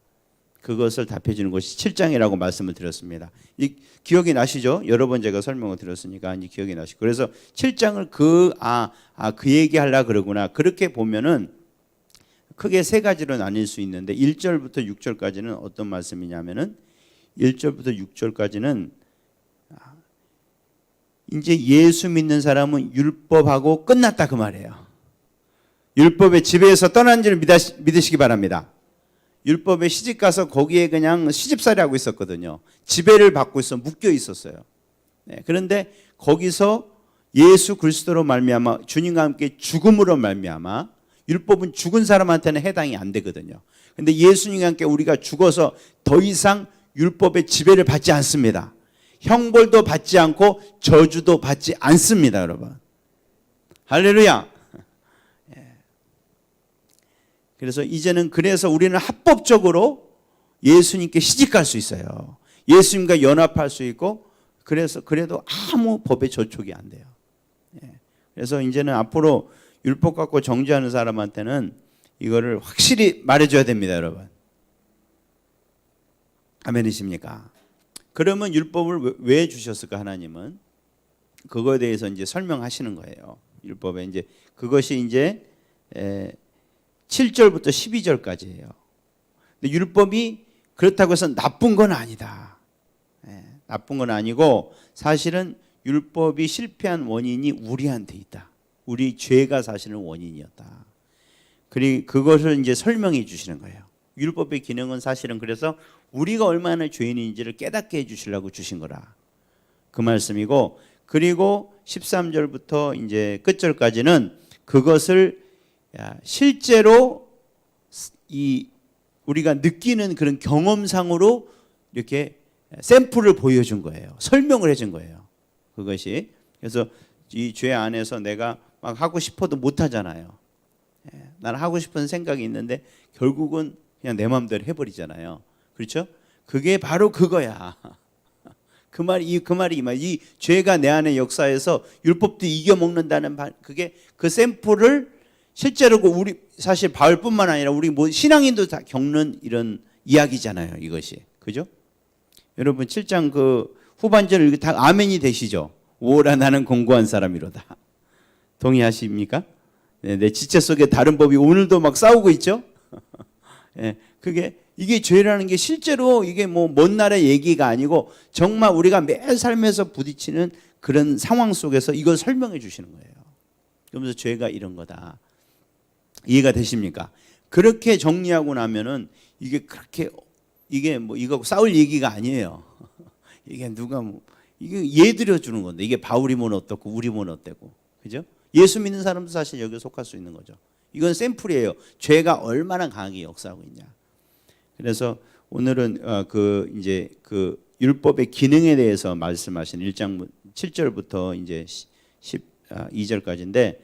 그것을 답해 주는 것이 7장이라고 말씀을 드렸습니다. 이 기억이 나시죠? 여러 번 제가 설명을 드렸으니까 이제 기억이 나시고, 그래서 7장을 그 얘기하려고 그러구나, 그렇게 보면은 크게 세 가지로 나뉠 수 있는데 1절부터 6절까지는 어떤 말씀이냐면은 1절부터 6절까지는 이제 예수 믿는 사람은 율법하고 끝났다 그 말이에요. 율법의 지배에서 떠난 줄 믿으시기 바랍니다. 율법에 시집가서 거기에 그냥 시집살이 하고 있었거든요. 지배를 받고 묶여 있었어요. 그런데 거기서 예수 그리스도로 말미암아 주님과 함께 죽음으로 말미암아, 율법은 죽은 사람한테는 해당이 안 되거든요. 그런데 예수님과 함께 우리가 죽어서 더 이상 율법의 지배를 받지 않습니다. 형벌도 받지 않고 저주도 받지 않습니다, 여러분. 할렐루야. 그래서 이제는 우리는 합법적으로 예수님께 시집갈 수 있어요. 예수님과 연합할 수 있고, 그래도 아무 법의 저촉이 안 돼요. 그래서 이제는 앞으로 율법 갖고 정죄하는 사람한테는 이거를 확실히 말해줘야 됩니다, 여러분. 아멘이십니까? 그러면 율법을 왜 주셨을까, 하나님은? 그거에 대해서 이제 설명하시는 거예요. 율법에 이제 그것이 이제 7절부터 12절까지예요. 근데 율법이 그렇다고 해서 나쁜 건 아니다. 나쁜 건 아니고 사실은 율법이 실패한 원인이 우리한테 있다. 우리 죄가 사실은 원인이었다. 그리고 그것을 이제 설명해 주시는 거예요. 율법의 기능은 사실은 그래서 우리가 얼마나 죄인인지를 깨닫게 해 주시려고 주신 거라. 그 말씀이고, 그리고 13절부터 이제 끝절까지는 그것을 실제로 우리가 느끼는 그런 경험상으로 이렇게 샘플을 보여준 거예요. 설명을 해준 거예요. 그것이. 그래서 이 죄 안에서 내가 막 하고 싶어도 못 하잖아요. 나는 하고 싶은 생각이 있는데 결국은 그냥 내 마음대로 해버리잖아요. 그렇죠? 그게 바로 그거야. 그 말이 이 말. 이 죄가 내 안에 역사해서 율법도 이겨먹는다는 그게 그 샘플을 실제로 우리 사실 바울뿐만 아니라 우리 신앙인도 다 겪는 이런 이야기잖아요. 이것이. 그죠? 여러분 7장 그 후반절 다 아멘이 되시죠? 오라 나는 공고한 사람이로다. 동의하십니까? 내 지체 속에 다른 법이 오늘도 막 싸우고 있죠? 이게 죄라는 게 실제로 이게 먼 나라의 얘기가 아니고 정말 우리가 매 삶에서 부딪히는 그런 상황 속에서 이걸 설명해 주시는 거예요. 그러면서 죄가 이런 거다. 이해가 되십니까? 그렇게 정리하고 나면은 이게 이거 싸울 얘기가 아니에요. 이게 이게 예들여 주는 건데, 이게 바울이면 어떻고 우리면 어때고, 그죠? 예수 믿는 사람도 사실 여기에 속할 수 있는 거죠. 이건 샘플이에요. 죄가 얼마나 강하게 역사하고 있냐. 그래서 오늘은 이제 그 율법의 기능에 대해서 말씀하신 1장 7절부터 이제 12절까지인데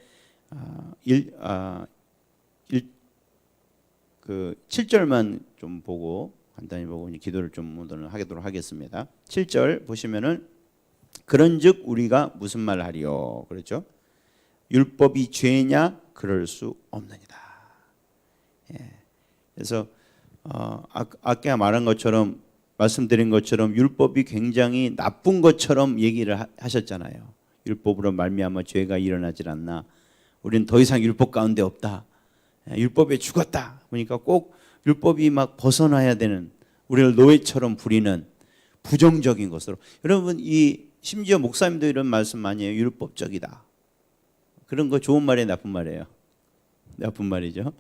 그 7절만 좀 보고 간단히 보고 기도를 좀 오늘 하도록 하겠습니다. 7절 보시면은 그런즉 우리가 무슨 말 하리요? 그렇죠? 율법이 죄냐? 그럴 수 없느니라. 그래서 아까 말한 것처럼 말씀드린 것처럼 율법이 굉장히 나쁜 것처럼 얘기를 하셨잖아요. 율법으로 말미암아 죄가 일어나질 않나. 우리는 더 이상 율법 가운데 없다. 율법에 죽었다. 그러니까 꼭 율법이 막 벗어나야 되는, 우리를 노예처럼 부리는 부정적인 것으로. 여러분 심지어 목사님도 이런 말씀 많이 해요. 율법적이다. 그런 거 좋은 말이에요, 나쁜 말이에요? 나쁜 말이죠.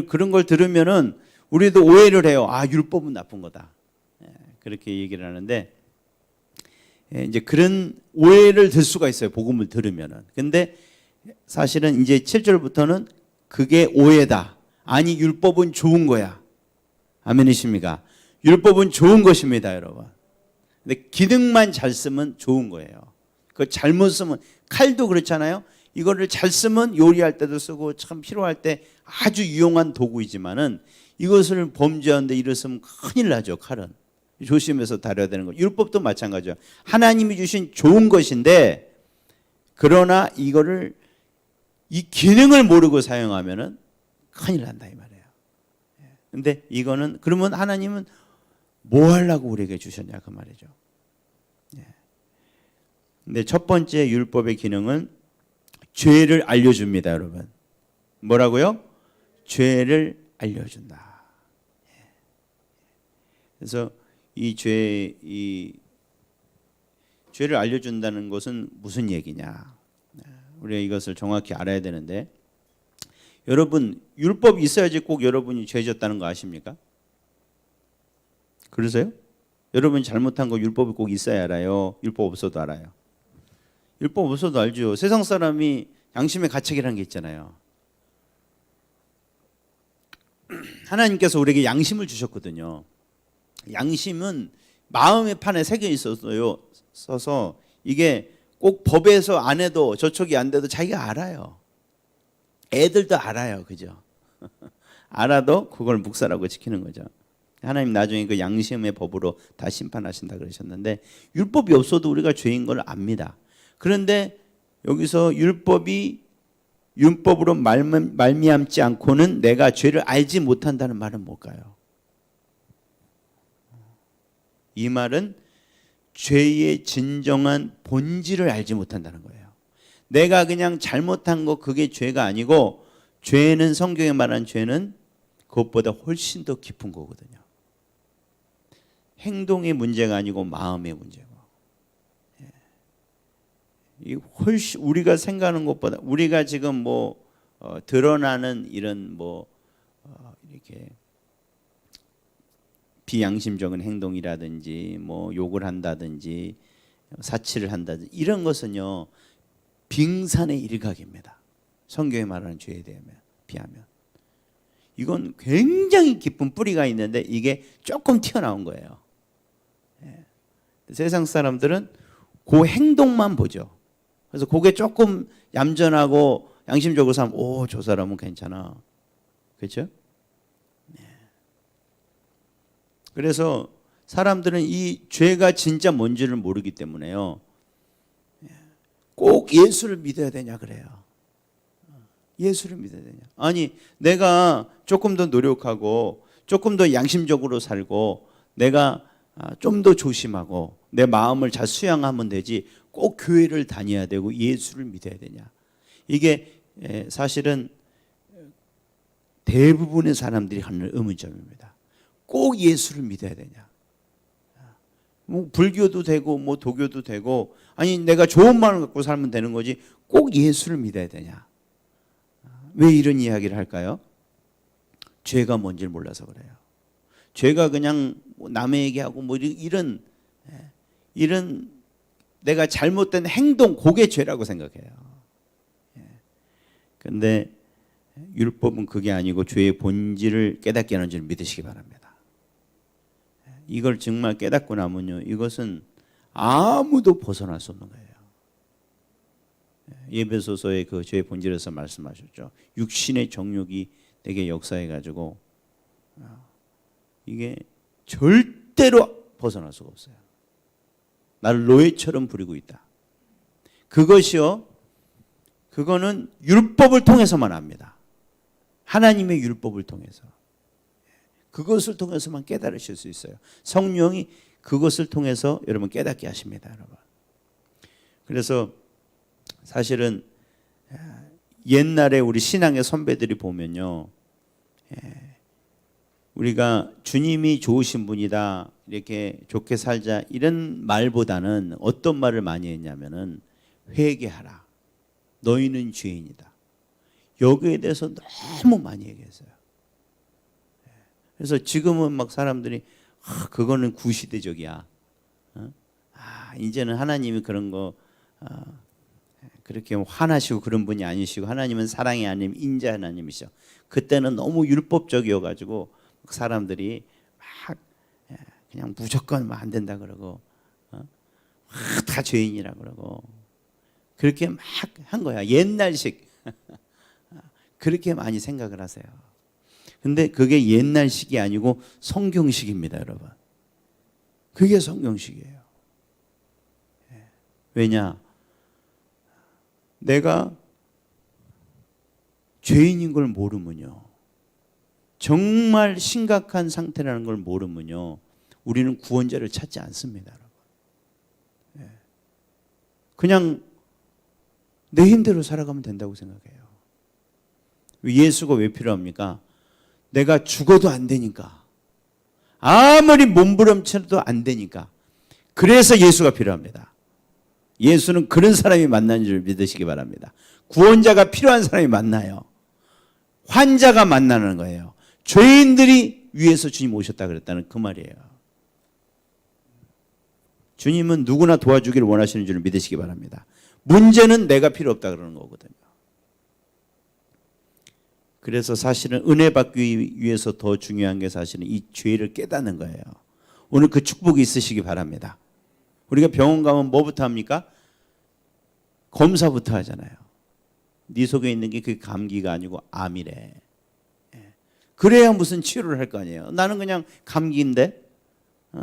그런 걸 들으면은 우리도 오해를 해요. 아, 율법은 나쁜 거다. 그렇게 얘기를 하는데 이제 그런 오해를 들 수가 있어요. 복음을 들으면은. 근데 사실은 이제 7절부터는 그게 오해다. 아니, 율법은 좋은 거야. 아멘이십니까? 율법은 좋은 것입니다, 여러분. 근데 기능만 잘 쓰면 좋은 거예요. 그 잘못 쓰면, 칼도 그렇잖아요. 이거를 잘 쓰면 요리할 때도 쓰고 참 필요할 때 아주 유용한 도구이지만은 이것을 범죄하는데 일었으면 큰일 나죠. 칼은 조심해서 다뤄야 되는 거. 율법도 마찬가지죠. 하나님이 주신 좋은 것인데 그러나 이거를 이 기능을 모르고 사용하면은 큰일 난다 이 말이에요. 근데 이거는 그러면 하나님은 뭐 하려고 우리에게 주셨냐 그 말이죠. 근데 첫 번째 율법의 기능은 죄를 알려줍니다, 여러분. 뭐라고요? 죄를 알려준다. 그래서 이 죄를 알려준다는 것은 무슨 얘기냐? 우리가 이것을 정확히 알아야 되는데, 여러분 율법이 있어야지 꼭 여러분이 죄졌다는 거 아십니까? 그러세요? 여러분 잘못한 거 율법이 꼭 있어야 알아요? 율법 없어도 알아요? 율법 없어도 알죠. 세상 사람이 양심의 가책이라는 게 있잖아요. 하나님께서 우리에게 양심을 주셨거든요. 양심은 마음의 판에 새겨 있었어요. 써서 이게 꼭 법에서 안 해도 저촉이 안 돼도 자기가 알아요. 애들도 알아요. 그죠? 알아도 그걸 묵살하고 지키는 거죠. 하나님 나중에 그 양심의 법으로 다 심판하신다 그러셨는데 율법이 없어도 우리가 죄인 걸 압니다. 그런데 여기서 율법으로 말미암지 않고는 내가 죄를 알지 못한다는 말은 뭘까요? 이 말은 죄의 진정한 본질을 알지 못한다는 거예요. 내가 그냥 잘못한 거 그게 죄가 아니고 죄는 성경에 말한 죄는 그것보다 훨씬 더 깊은 거거든요. 행동의 문제가 아니고 마음의 문제고. 이 훨씬 우리가 생각하는 것보다 우리가 지금 드러나는 이런 이렇게 비양심적인 행동이라든지 욕을 한다든지 사치를 한다든지 이런 것은요 빙산의 일각입니다. 성경에 말하는 죄에 비하면 이건 굉장히 깊은 뿌리가 있는데 이게 조금 튀어나온 거예요. 세상 사람들은 그 행동만 보죠. 그래서 그게 조금 얌전하고 양심적으로 살면 저 사람은 괜찮아. 그렇죠? 그래서 사람들은 이 죄가 진짜 뭔지를 모르기 때문에요. 꼭 예수를 믿어야 되냐 그래요. 예수를 믿어야 되냐. 아니 내가 조금 더 노력하고 조금 더 양심적으로 살고 내가 좀 더 조심하고 내 마음을 잘 수양하면 되지 꼭 교회를 다녀야 되고 예수를 믿어야 되냐. 이게 사실은 대부분의 사람들이 하는 의문점입니다. 꼭 예수를 믿어야 되냐. 불교도 되고 도교도 되고 아니 내가 좋은 마음을 갖고 살면 되는 거지 꼭 예수를 믿어야 되냐. 왜 이런 이야기를 할까요? 죄가 뭔지를 몰라서 그래요. 죄가 그냥 남의 얘기하고 이런 내가 잘못된 행동 그게 죄라고 생각해요. 그런데 율법은 그게 아니고 죄의 본질을 깨닫게 하는 줄 믿으시기 바랍니다. 이걸 정말 깨닫고 나면요 이것은 아무도 벗어날 수 없는 거예요. 에베소서의 그 죄의 본질에서 말씀하셨죠. 육신의 정욕이 되게 역사해 가지고 이게 절대로 벗어날 수가 없어요. 나를 노예처럼 부리고 있다. 그거는 율법을 통해서만 합니다. 하나님의 율법을 통해서. 그것을 통해서만 깨달으실 수 있어요. 성령이 그것을 통해서 여러분 깨닫게 하십니다, 여러분. 그래서 사실은 옛날에 우리 신앙의 선배들이 보면요, 우리가 주님이 좋으신 분이다, 이렇게 좋게 살자 이런 말보다는 어떤 말을 많이 했냐면은 회개하라. 너희는 죄인이다. 여기에 대해서 너무 많이 얘기했어요. 그래서 지금은 막 사람들이 그거는 구시대적이야. 이제는 하나님이 그런 거 그렇게 화나시고 그런 분이 아니시고 하나님은 사랑의 하나님, 인자 하나님이셔. 그때는 너무 율법적이어가지고 사람들이 막 그냥 무조건 안 된다 그러고 다 죄인이라 그러고 그렇게 막 한 거야. 옛날식 그렇게 많이 생각을 하세요. 근데 그게 옛날식이 아니고 성경식입니다, 여러분. 그게 성경식이에요. 왜냐? 내가 죄인인 걸 모르면요, 정말 심각한 상태라는 걸 모르면요, 우리는 구원자를 찾지 않습니다, 여러분. 그냥 내 힘대로 살아가면 된다고 생각해요. 예수가 왜 필요합니까? 내가 죽어도 안 되니까, 아무리 몸부림쳐도 안 되니까. 그래서 예수가 필요합니다. 예수는 그런 사람이 만나는 줄 믿으시기 바랍니다. 구원자가 필요한 사람이 만나요. 환자가 만나는 거예요. 죄인들이 위에서 주님 오셨다 그랬다는 그 말이에요. 주님은 누구나 도와주기를 원하시는 줄 믿으시기 바랍니다. 문제는 내가 필요 없다 그러는 거거든요. 그래서 사실은 은혜 받기 위해서 더 중요한 게 사실은 이 죄를 깨닫는 거예요. 오늘 그 축복이 있으시기 바랍니다. 우리가 병원 가면 뭐부터 합니까? 검사부터 하잖아요. 네 속에 있는 게 그 감기가 아니고 암이래. 그래야 무슨 치료를 할 거 아니에요. 나는 그냥 감기인데,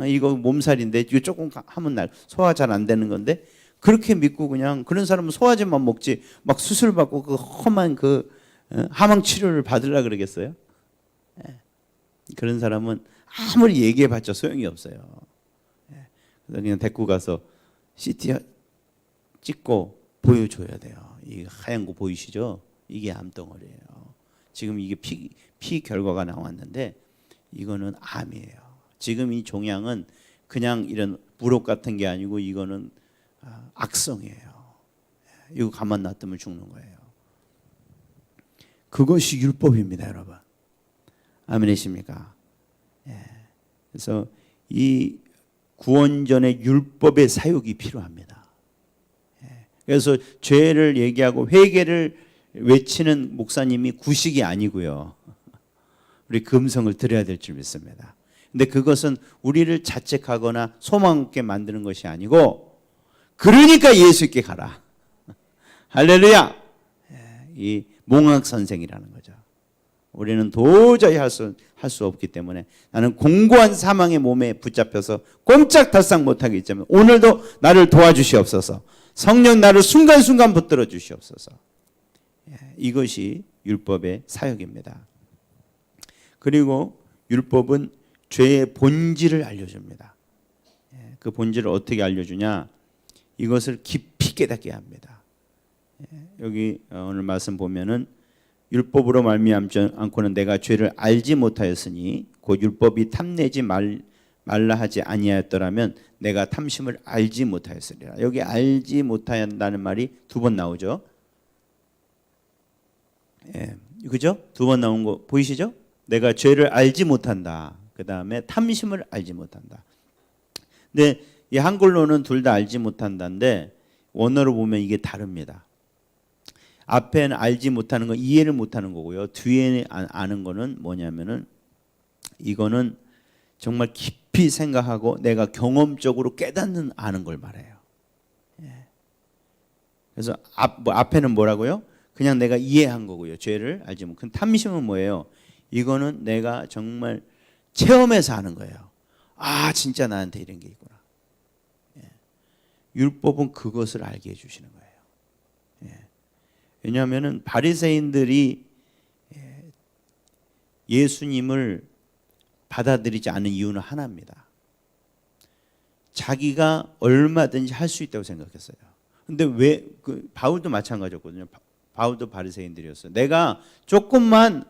이거 몸살인데, 이거 조금 하면 날 소화 잘 안 되는 건데, 그렇게 믿고 그냥 그런 사람은 소화제만 먹지 막 수술 받고 그 험한 그 하망 치료를 받으려 그러겠어요? 그런 사람은 아무리 얘기해봤자 소용이 없어요. 그래서 그냥 데리고 가서 CT 찍고 보여줘야 돼요. 이 하얀 거 보이시죠? 이게 암덩어리예요. 지금 이게 피 결과가 나왔는데 이거는 암이에요. 지금 이 종양은 그냥 이런 부록 같은 게 아니고 이거는 악성이에요. 이거 가만 놔두면 죽는 거예요. 그것이 율법입니다, 여러분. 아멘이십니까? 그래서 이 구원전에 율법의 사육이 필요합니다. 그래서 죄를 얘기하고 회개를 외치는 목사님이 구식이 아니고요, 우리 금성을 들어야 될 줄 믿습니다. 근데 그것은 우리를 자책하거나 소망 없게 만드는 것이 아니고, 그러니까 예수 있게 가라. 할렐루야. 이 몽학 선생이라는 거죠. 우리는 도저히 할 수 없기 때문에 나는 공고한 사망의 몸에 붙잡혀서 꼼짝달싹 못하기 때문에 오늘도 나를 도와주시옵소서. 성령 나를 순간순간 붙들어 주시옵소서. 이것이 율법의 사역입니다. 그리고 율법은 죄의 본질을 알려줍니다. 그 본질을 어떻게 알려주냐? 이것을 깊이 깨닫게 합니다. 여기 오늘 말씀 보면은 율법으로 말미암지 않고는 내가 죄를 알지 못하였으니 곧 율법이 탐내지 말라 하지 아니하였더라면 내가 탐심을 알지 못하였으리라. 여기 알지 못한다는 말이 두 번 나오죠. 그죠? 두 번 나온 거 보이시죠? 내가 죄를 알지 못한다. 그 다음에 탐심을 알지 못한다. 근데 이 한글로는 둘 다 알지 못한다인데 원어로 보면 이게 다릅니다. 앞에는 알지 못하는 건 이해를 못하는 거고요. 뒤에 아는 거는 뭐냐면은 이거는 정말 깊이 생각하고 내가 경험적으로 깨닫는 아는 걸 말해요. 그래서 앞에는 뭐라고요? 그냥 내가 이해한 거고요. 죄를 알지 못. 탐심은 뭐예요? 이거는 내가 정말 체험해서 하는 거예요. 아, 진짜 나한테 이런 게 있구나. 율법은 그것을 알게 해주시는 거예요. 왜냐하면 바리새인들이 예수님을 받아들이지 않은 이유는 하나입니다. 자기가 얼마든지 할 수 있다고 생각했어요. 근데 왜 바울도 마찬가지였거든요. 바울도 바리새인들이었어요. 내가 조금만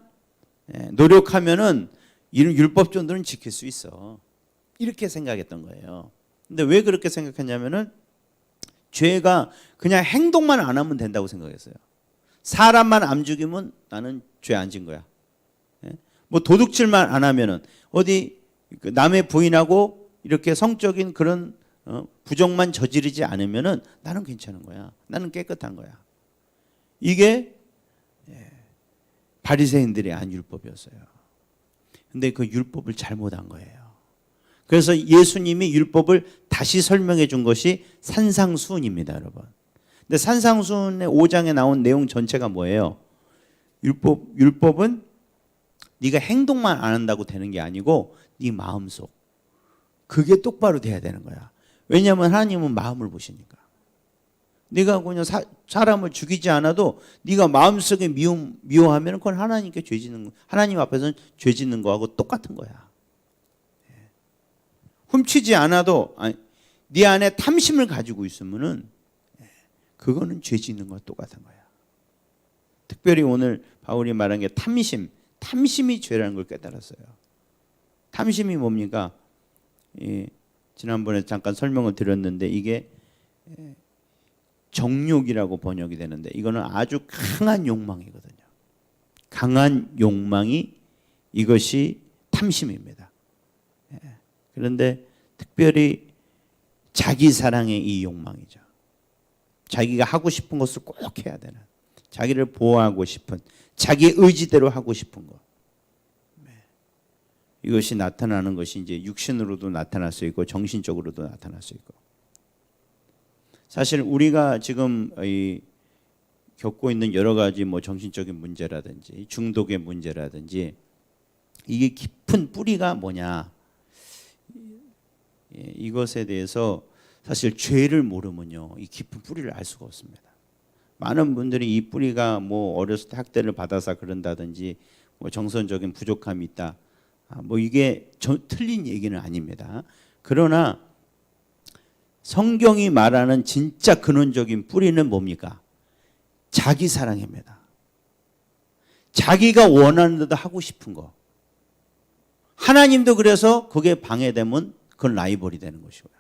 노력하면은 이런 율법전도는 지킬 수 있어. 이렇게 생각했던 거예요. 근데 왜 그렇게 생각했냐면은 죄가 그냥 행동만 안 하면 된다고 생각했어요. 사람만 안 죽이면 나는 죄 안 진 거야. 뭐 도둑질만 안 하면은 어디 남의 부인하고 이렇게 성적인 그런 부정만 저지르지 않으면은 나는 괜찮은 거야. 나는 깨끗한 거야. 이게 바리새인들이 한 율법이었어요. 근데 그 율법을 잘못한 거예요. 그래서 예수님이 율법을 다시 설명해 준 것이 산상수훈입니다, 여러분. 근데 산상수훈의 5장에 나온 내용 전체가 뭐예요? 율법은 네가 행동만 안 한다고 되는 게 아니고 네 마음속, 그게 똑바로 돼야 되는 거야. 왜냐하면 하나님은 마음을 보시니까. 네가 그냥 사람을 죽이지 않아도 네가 마음속에 미워하면 그건 하나님께 죄 짓는 거, 하나님 앞에서는 죄 짓는 거하고 똑같은 거야. 훔치지 않아도 네 안에 탐심을 가지고 있으면은 그거는 죄 짓는 거와 똑같은 거야. 특별히 오늘 바울이 말한 게 탐심이 죄라는 걸 깨달았어요. 탐심이 뭡니까? 지난번에 잠깐 설명을 드렸는데 이게 정욕이라고 번역이 되는데 이거는 아주 강한 욕망이거든요. 강한 욕망이 이것이 탐심입니다. 그런데 특별히 자기 사랑의 이 욕망이죠. 자기가 하고 싶은 것을 꼭 해야 되는, 자기를 보호하고 싶은, 자기 의지대로 하고 싶은 것. 이것이 나타나는 것이 이제 육신으로도 나타날 수 있고 정신적으로도 나타날 수 있고. 사실 우리가 지금 겪고 있는 여러 가지 뭐 정신적인 문제라든지 중독의 문제라든지 이게 깊은 뿌리가 뭐냐, 이것에 대해서 사실 죄를 모르면요 이 깊은 뿌리를 알 수가 없습니다. 많은 분들이 이 뿌리가 뭐 어렸을 때 학대를 받아서 그런다든지 뭐 정서적인 부족함이 있다, 뭐 이게 틀린 얘기는 아닙니다. 그러나 성경이 말하는 진짜 근원적인 뿌리는 뭡니까? 자기 사랑입니다. 자기가 원하는 대로 하고 싶은 거. 하나님도 그래서 그게 방해되면 그건 라이벌이 되는 것이고요.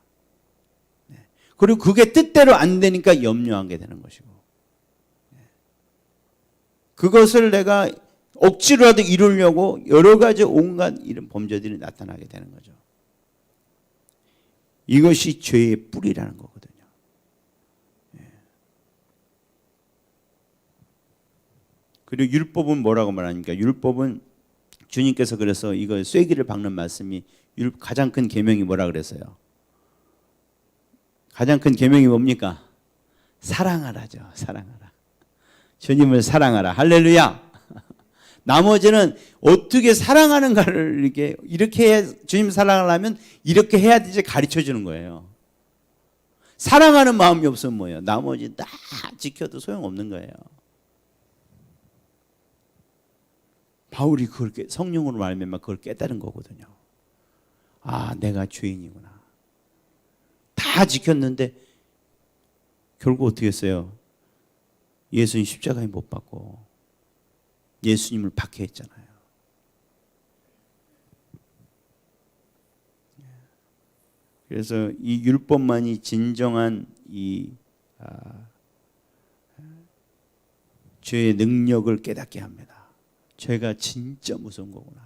그리고 그게 뜻대로 안 되니까 염려하게 되는 것이고. 그것을 내가 억지로라도 이루려고 여러 가지 온갖 이런 범죄들이 나타나게 되는 거죠. 이것이 죄의 뿌리라는 거거든요. 그리고 율법은 뭐라고 말하니까, 율법은 주님께서 그래서 이거 쐐기를 박는 말씀이 가장 큰 계명이 뭐라 그랬어요? 가장 큰 계명이 뭡니까? 사랑하라죠. 사랑하라. 주님을 사랑하라. 할렐루야. 나머지는 어떻게 사랑하는가를 이렇게 해야, 주님 사랑하려면 이렇게 해야 되지 가르쳐 주는 거예요. 사랑하는 마음이 없으면 뭐예요? 나머지 다 지켜도 소용없는 거예요. 바울이 그걸 성령으로 말하면 그걸 깨달은 거거든요. 아, 내가 죄인이구나. 다 지켰는데 결국 어떻게 했어요? 예수님 십자가에 못 박고 예수님을 박해했잖아요. 그래서 이 율법만이 진정한 이 죄의 능력을 깨닫게 합니다. 죄가 진짜 무서운 거구나.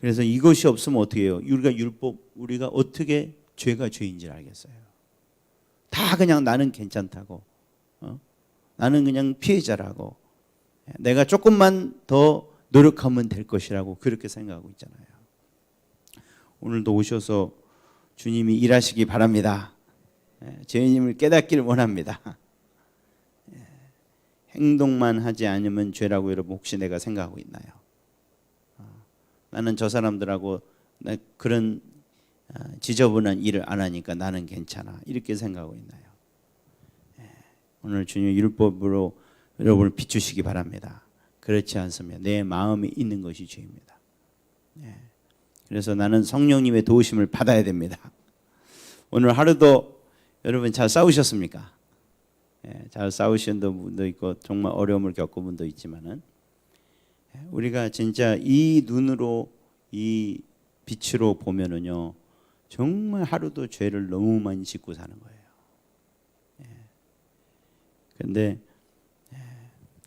그래서 이것이 없으면 어떻게 해요? 우리가 어떻게 죄가 죄인지를 알겠어요? 다 그냥 나는 괜찮다고, 나는 그냥 피해자라고, 내가 조금만 더 노력하면 될 것이라고 그렇게 생각하고 있잖아요. 오늘도 오셔서 주님이 일하시기 바랍니다. 죄인임을 깨닫기를 원합니다. 행동만 하지 않으면 죄라고 여러분 혹시 내가 생각하고 있나요? 나는 저 사람들하고 그런 지저분한 일을 안 하니까 나는 괜찮아, 이렇게 생각하고 있나요? 오늘 주님의 율법으로 여러분을 비추시기 바랍니다. 그렇지 않으면 내 마음에 있는 것이 죄입니다. 그래서 나는 성령님의 도우심을 받아야 됩니다. 오늘 하루도 여러분 잘 싸우셨습니까? 잘 싸우신 분도 있고 정말 어려움을 겪은 분도 있지만은 우리가 진짜 이 눈으로, 이 빛으로 보면은요 정말 하루도 죄를 너무 많이 짓고 사는 거예요. 근데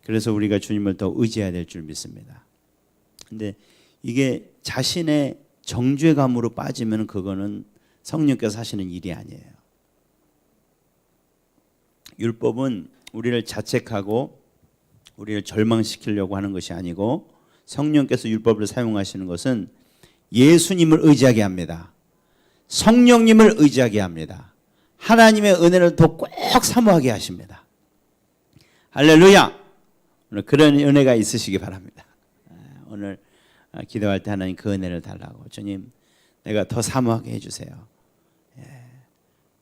그래서 우리가 주님을 더 의지해야 될 줄 믿습니다. 근데 이게 자신의 정죄감으로 빠지면 그거는 성령께서 하시는 일이 아니에요. 율법은 우리를 자책하고 우리를 절망시키려고 하는 것이 아니고 성령께서 율법을 사용하시는 것은 예수님을 의지하게 합니다. 성령님을 의지하게 합니다. 하나님의 은혜를 더 꼭 사모하게 하십니다. 할렐루야! 오늘 그런 은혜가 있으시기 바랍니다. 오늘 기도할 때 하나님 그 은혜를 달라고, 주님 내가 더 사모하게 해주세요.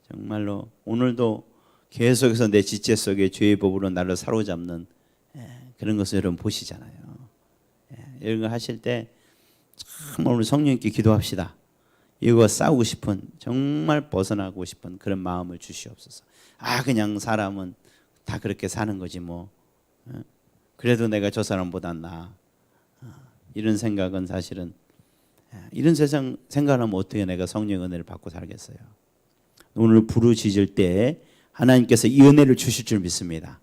정말로 오늘도 계속해서 내 지체 속에 죄의 법으로 나를 사로잡는 그런 것을 여러분 보시잖아요. 이런 거 하실 때 정말 우리 성령님께 기도합시다. 이거 싸우고 싶은, 정말 벗어나고 싶은 그런 마음을 주시옵소서. 그냥 사람은 다 그렇게 사는 거지 뭐, 그래도 내가 저 사람보다 나아, 이런 생각은 사실은, 이런 세상 생각하면 어떻게 내가 성령의 은혜를 받고 살겠어요. 오늘 부르짖을 때 하나님께서 이 은혜를 주실 줄 믿습니다.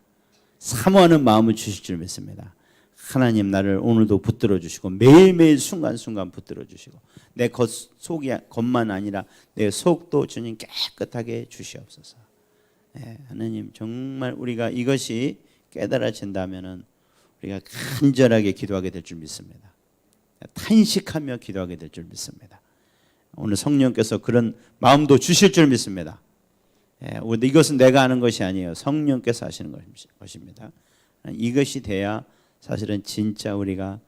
사모하는 마음을 주실 줄 믿습니다. 하나님 나를 오늘도 붙들어 주시고 매일매일 순간순간 붙들어 주시고 내 속이 겉만 아니라 내 속도 주님 깨끗하게 주시옵소서. 하나님 정말 우리가 이것이 깨달아진다면은 우리가 간절하게 기도하게 될 줄 믿습니다. 탄식하며 기도하게 될 줄 믿습니다. 오늘 성령께서 그런 마음도 주실 줄 믿습니다. 이것은 내가 하는 것이 아니에요. 성령께서 하시는 것입니다. 이것이 돼야 사실은 진짜 우리가